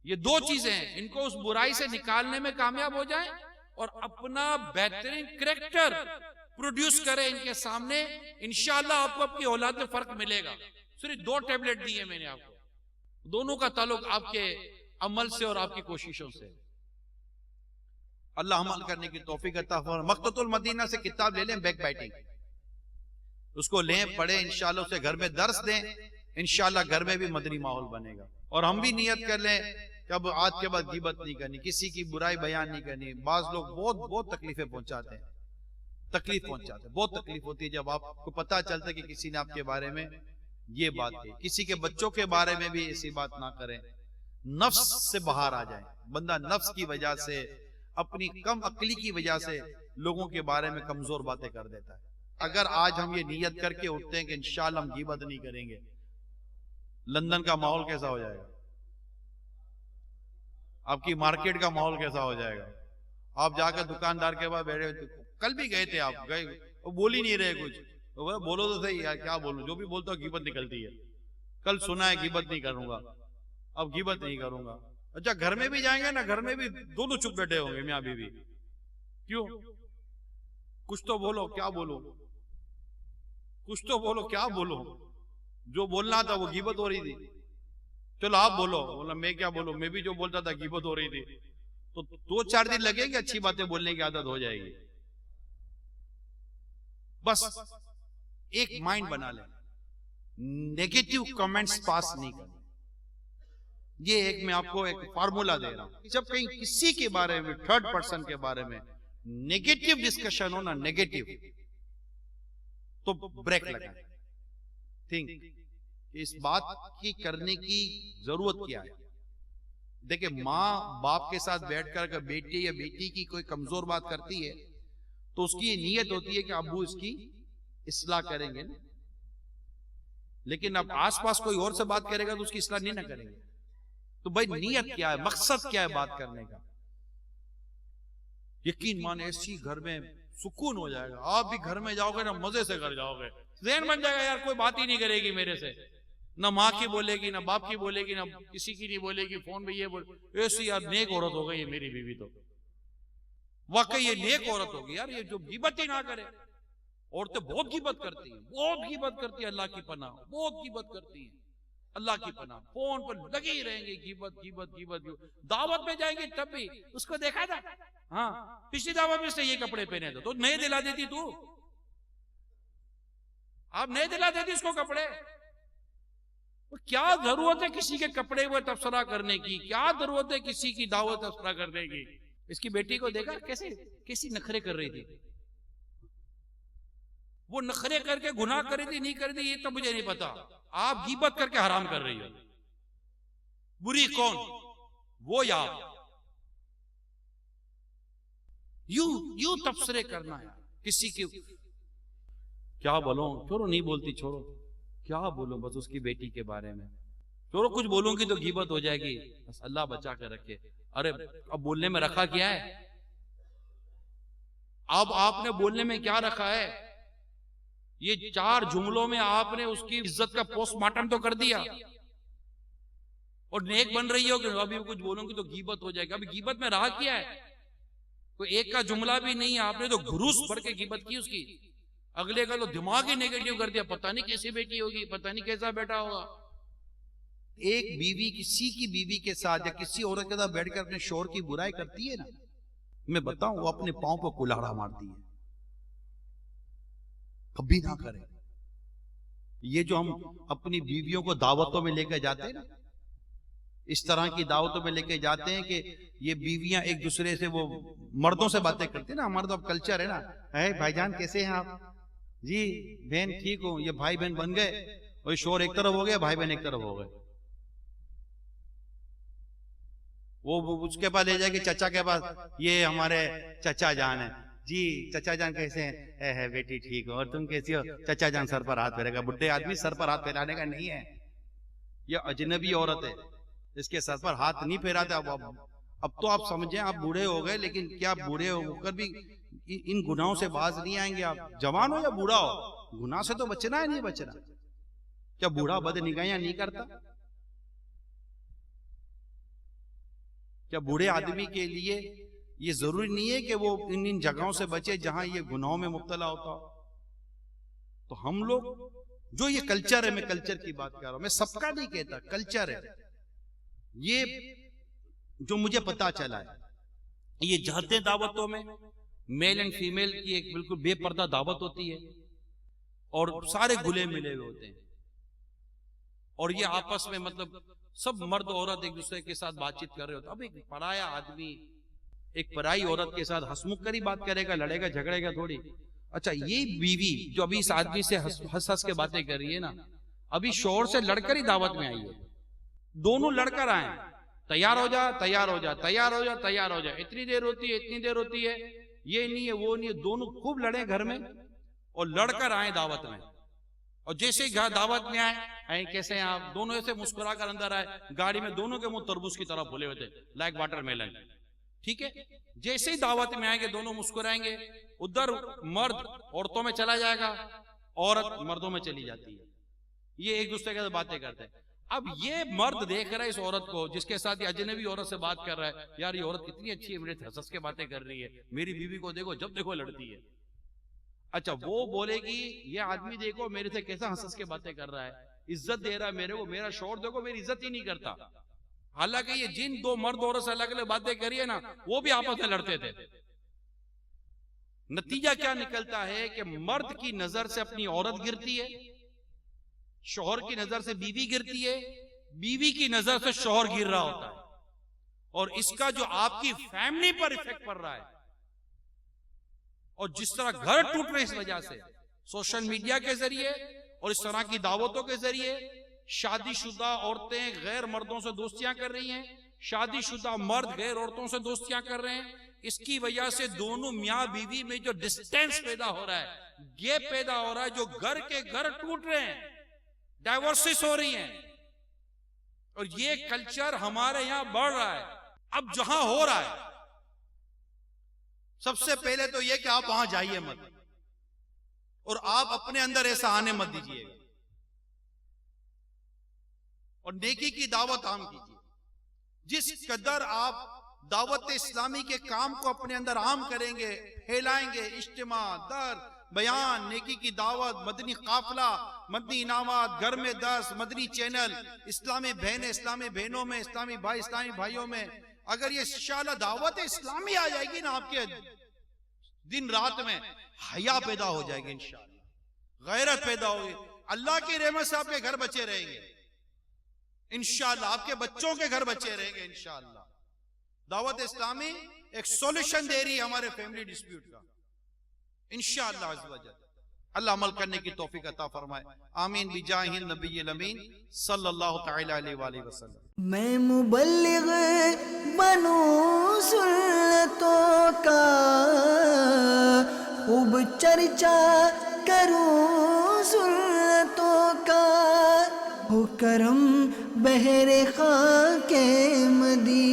ये 2 चीजें हैं, इनको उस बुराई से निकालने में कामयाब हो जाए और अपना बेहतरीन कैरेक्टर प्रोड्यूस करें इनके सामने। इंशाअल्लाह आपको आपकी औलाद में फर्क मिलेगा। सिर्फ 2 टेबलेट दिए मैंने आपको, दोनों का ताल्लुक आपके अमल से और आपकी कोशिशों से। अल्लाह अमल करने की तौफीक अता फरमाए। मक्ततुल मदीना से किताब ले लें, बैक बाइटिंग, उसको लें, पढ़ें, इंशाअल्लाह उसे घर में दर्स दें, इंशाअल्लाह घर में भी मदनी माहौल बनेगा। और हम भी नियत कर लें कि अब आज के बाद गिबत नहीं करनी, किसी की बुराई बयान नहीं करनी। बाज लोग बहुत तकलीफें पहुंचाते हैं, बहुत तकलीफ होती है जब आपको पता चलता है कि किसी ने आपके बारे में ये बात कही। किसी के बच्चों के बारे में भी ऐसी बात ना करें, नफ्स से बाहर आ जाए। बंदा नफ्स की वजह से, अपनी कम अक्ली की वजह से लोगों के बारे में कमजोर बातें कर देता है। अगर आज हम ये नियत करके उठते हैं कि इंशाअल्लाह हम गीबत नहीं करेंगे, लंदन का माहौल कैसा हो जाएगा, आपकी मार्केट का माहौल कैसा हो जाएगा। आप जाकर दुकानदार के पास बैठे, कल भी गए थे, आप गए, वो बोल ही नहीं रहे कुछ, तो बोलो तो सही यार, क्या बोलूं, जो भी बोलता हूं गीबत निकलती है। कल सुना है गीबत नहीं करूंगा, अब गीबत नहीं करूंगा। अच्छा, घर में भी जाएंगे ना, घर में भी दोनों चुप बैठे होंगे, मियां बीवी। क्यों? कुछ तो बोलो, क्या बोलो, कुछ तो बोलो, क्या बोलो। जो बोलना था वो गीबत हो रही थी, चलो आप बोलो। बोला मैं क्या बोलूं, मैं भी जो बोलता था गीबत हो रही थी। तो 2-4 दिन लगेंगे, अच्छी बातें बोलने की आदत हो जाएगी। बस एक माइंड बना ले, नेगेटिव कमेंट्स पास नहीं करना। ये एक मैं आपको एक फार्मूला दे रहा हूं। जब कहीं किसी के बारे में, थर्ड पर्सन के बारे में नेगेटिव डिस्कशन हो ना, नेगेटिव, तो ब्रेक लगाए, थिंक इस बात की करने की जरूरत क्या है। देखिए, माँ बाप के साथ बैठकर अगर बेटे या बेटी की कोई कमजोर बात करती है तो उसकी ये नीयत होती है कि अब्बू इसकी इस्लाह करेंगे ना। लेकिन अब आसपास कोई और से बात करेगा तो उसकी इस्लाह नहीं ना करेंगे। तो भाई नियत क्या है, मकसद क्या है बात करने का। यकीन माने ऐसी घर में सुकून हो जाएगा। आप भी घर में जाओगे ना, मजे से घर जाओगे, ज़हन बन जाएगा यार कोई बात ही नहीं करेगी मेरे से, ना माँ की बोलेगी, ना बाप की बोलेगी, ना किसी की नहीं बोलेगी, फोन में ये बोल। ऐसी यार नेक औरत हो गई है मेरी बीवी, तो वाकई ये नेक औरत होगी यार, ये जो गीबत ही ना करे। औरतें बहुत गीबत करती हैं, बहुत गीबत करती है, अल्लाह की पनाह, बहुत गीबत करती हैं, अल्लाह की पनाह। फोन पर लगे ही रहेंगे, गीबत गीबत गीबत। दावत में जाएंगे तब भी उसको देखा था, हाँ पिछली दावत में से ये कपड़े पहने थे, तो नए दिला देती तू, आप नए दिला देती इसको कपड़े। तो क्या जरूरत है किसी के कपड़े में तबसरा करने की, क्या जरूरत है किसी की दावत तबसरा करने की। इसकी बेटी को देखा कैसी नखरे कर रही थी, वो नखरे करके गुनाह करी थी नहीं करी थी ये तो मुझे नहीं पता। आप गीबत करके हराम कर रही हो। बुरी कौन, वो या यू तबसरे करना है किसी की। क्या बोलो, छोड़ो, नहीं बोलती छोड़ो, क्या बोलो बस उसकी बेटी के बारे में, छोड़ो, कुछ बोलूंगी तो गीबत हो जाएगी, बस अल्लाह बचा कर रखे। अरे अब बोलने में रखा क्या है, अब आपने बोलने में क्या रखा है। ये 4 जुमलों में आपने उसकी इज्जत का पोस्टमार्टम तो कर दिया, और नेक बन रही हो कि अभी कुछ बोलूंगी तो गीबत हो जाएगी। अभी गीबत में रहा क्या है, कोई एक का जुमला भी नहीं है, आपने तो घुरूस भर के गीबत की उसकी। अगले का तो दिमाग ही नेगेटिव कर दिया, पता नहीं कैसी बेटी होगी, पता नहीं कैसा बेटा होगा। एक बीवी किसी की बीवी के साथ या किसी औरत के साथ बैठकर अपने शौहर की बुराई करती है ना, मैं बताऊं वो अपने पांव पर कुल्हाड़ा मारती है। कभी ना करें। ये जो हम अपनी बीवियों को दावतों में लेकर जाते हैं ना, इस तरह की दावतों में लेके जाते हैं कि ये बीवियां एक दूसरे से वो मर्दों से बातें करती है ना। हमारा तो अब कल्चर है ना, है भाईजान कैसे हैं आप, जी बहन ठीक हो, ये भाई बहन बन गए, और शोर एक तरफ हो गया, भाई बहन एक तरफ हो गए। वो उसके पास ले जाके चचा के पास, ये हमारे चचा जान है, जी चचा जान कैसे हैं, है बेटी ठीक हो, और तुम कैसी हो, चचा जान सर पर हाथ फेरेगा। बुढ़े आदमी सर पर हाथ फैलाने का नहीं है, ये अजनबी औरत है, इसके सर पर हाथ नहीं फेराते। अब तो आप समझें आप बूढ़े हो गए, लेकिन क्या बूढ़े होकर भी इन गुनाहों से बाज नहीं आएंगे। आप जवान हो या बूढ़ा हो, गुनाह से तो बचना है, नहीं बचना। क्या बूढ़ा बदनिगाहियां नहीं करता? क्या बूढ़े आदमी के लिए ये जरूरी नहीं है कि वो इन जगहों से बचे जहां ये गुनाहों में मुब्तला होता हो? तो हम लोग जो ये कल्चर है, मैं कल्चर की बात कर रहा हूं, मैं सबका नहीं कहता, कल्चर है ये जो मुझे पता चला है। ये जाते दावतों में मेल एंड फीमेल की एक बिल्कुल बेपर्दा दावत होती है, और सारे गुले मिले हुए होते हैं, और ये आपस में मतलब सब मर्द औरत एक दूसरे के साथ बातचीत कर रहे होते हैं। अब एक पराया आदमी एक पराई औरत के साथ हंसमुख कर ही बात करेगा, लड़ेगा झगड़ेगा थोड़ी। अच्छा, ये बीवी जो अभी इस आदमी से हंस हंस के बातें कर रही है ना, अभी शौहर से लड़कर ही दावत में आई है, दोनों लड़कर आए, तैयार हो जा तैयार हो जा तैयार हो जा तैयार हो जा, इतनी देर होती है इतनी देर होती है, ये नहीं है वो नहीं है, दोनों खूब लड़े घर में, और लड़कर आए दावत में, और जैसे ही दावत में आए, कैसे हैं आप, दोनों ऐसे मुस्कुरा कर अंदर आए, गाड़ी में दोनों के मुंह तरबूज की तरह फूले हुए थे, लाइक वाटरमेलन। ठीक है, जैसे ही दावत में आएंगे दोनों मुस्कुराएंगे, उधर मर्द औरतों में चला जाएगा, औरत मर्दों में चली जाती है, ये एक दूसरे के साथ बातें करते हैं। अब ये मर्द देख रहा है इस औरत को जिसके साथ ये अजनबी औरत से बात कर रहा है, यार ये औरत कितनी अच्छी है, मेरे हंस के बातें कर रही है, मेरी बीवी को देखो जब देखो लड़ती है। अच्छा, वो बोलेगी ये आदमी देखो मेरे से कैसा हंस के बातें कर रहा है, इज्जत दे रहा है मेरे को, मेरा शौहर देखो मेरी इज्जत ही नहीं करता। हालांकि ये जिन दो मर्द औरत से अलग अलग बातें करी है ना, वो भी आपस में लड़ते थे। नतीजा क्या निकलता है कि मर्द की नजर से अपनी औरत गिरती है, शौहर की नजर से बीवी गिरती है, बीवी की नजर से शौहर गिर रहा होता है, और इसका जो आपकी फैमिली पर इफेक्ट पड़ रहा है, और जिस तरह घर टूट रहे इस वजह से सोशल मीडिया के जरिए और इस तरह की दावतों के जरिए, शादीशुदा औरतें गैर मर्दों से दोस्तियां कर रही हैं, शादीशुदा मर्द गैर औरतों से दोस्तियां कर रहे हैं। इसकी वजह से दोनों मियां बीवी में जो डिस्टेंस पैदा हो रहा है, गैप पैदा हो रहा है, जो घर के घर टूट रहे हैं, डाइवोर्सेस हो रही हैं, और ये कल्चर हमारे यहां बढ़ रहा है। अब जहां हो रहा है, सबसे पहले तो यह कि आप वहां जाइए मत, और आप अपने अंदर ऐसा आने मत दीजिएगा, और नेकी की दावत आम कीजिए। जिस कदर आप दावत इस्लामी के काम को अपने अंदर आम करेंगे, फैलाएंगे, इज्तिमा, दर, बयान, नेकी की दावत, मदनी काफला, मदनी इनामात, घर में 10 मदनी चैनल, इस्लामी बहनें इस्लामी बहनों में, इस्लामी भाई इस्लामी भाइयों में, अगर ये इंशाअल्लाह दावत इस्लामी आ जाएगी ना आपके दिन रात में, हया पैदा हो जाएगी, इंशाअल्लाह गैरत पैदा होगी, अल्लाह की रहमत से आपके घर बचे रहेंगे, इंशाअल्लाह आपके बच्चों के घर बचे रहेंगे इंशाअल्लाह। दावत इस्लामी एक सॉल्यूशन दे रही है हमारे फैमिली डिस्प्यूट का, इंशाअल्लाह अज़्ज़ व जल। अल्लाह अमल करने की तौफीक अता फरमाए, आमीन बिजाहिल नबील अमीन सल्लल्लाहु तआला अलैहि वसल्लम। मैं मुबल्लिग बनूं सुन्नतों का, खूब चर्चा करूं सुन्नतों का, हो करम बहरे खाके मदीना।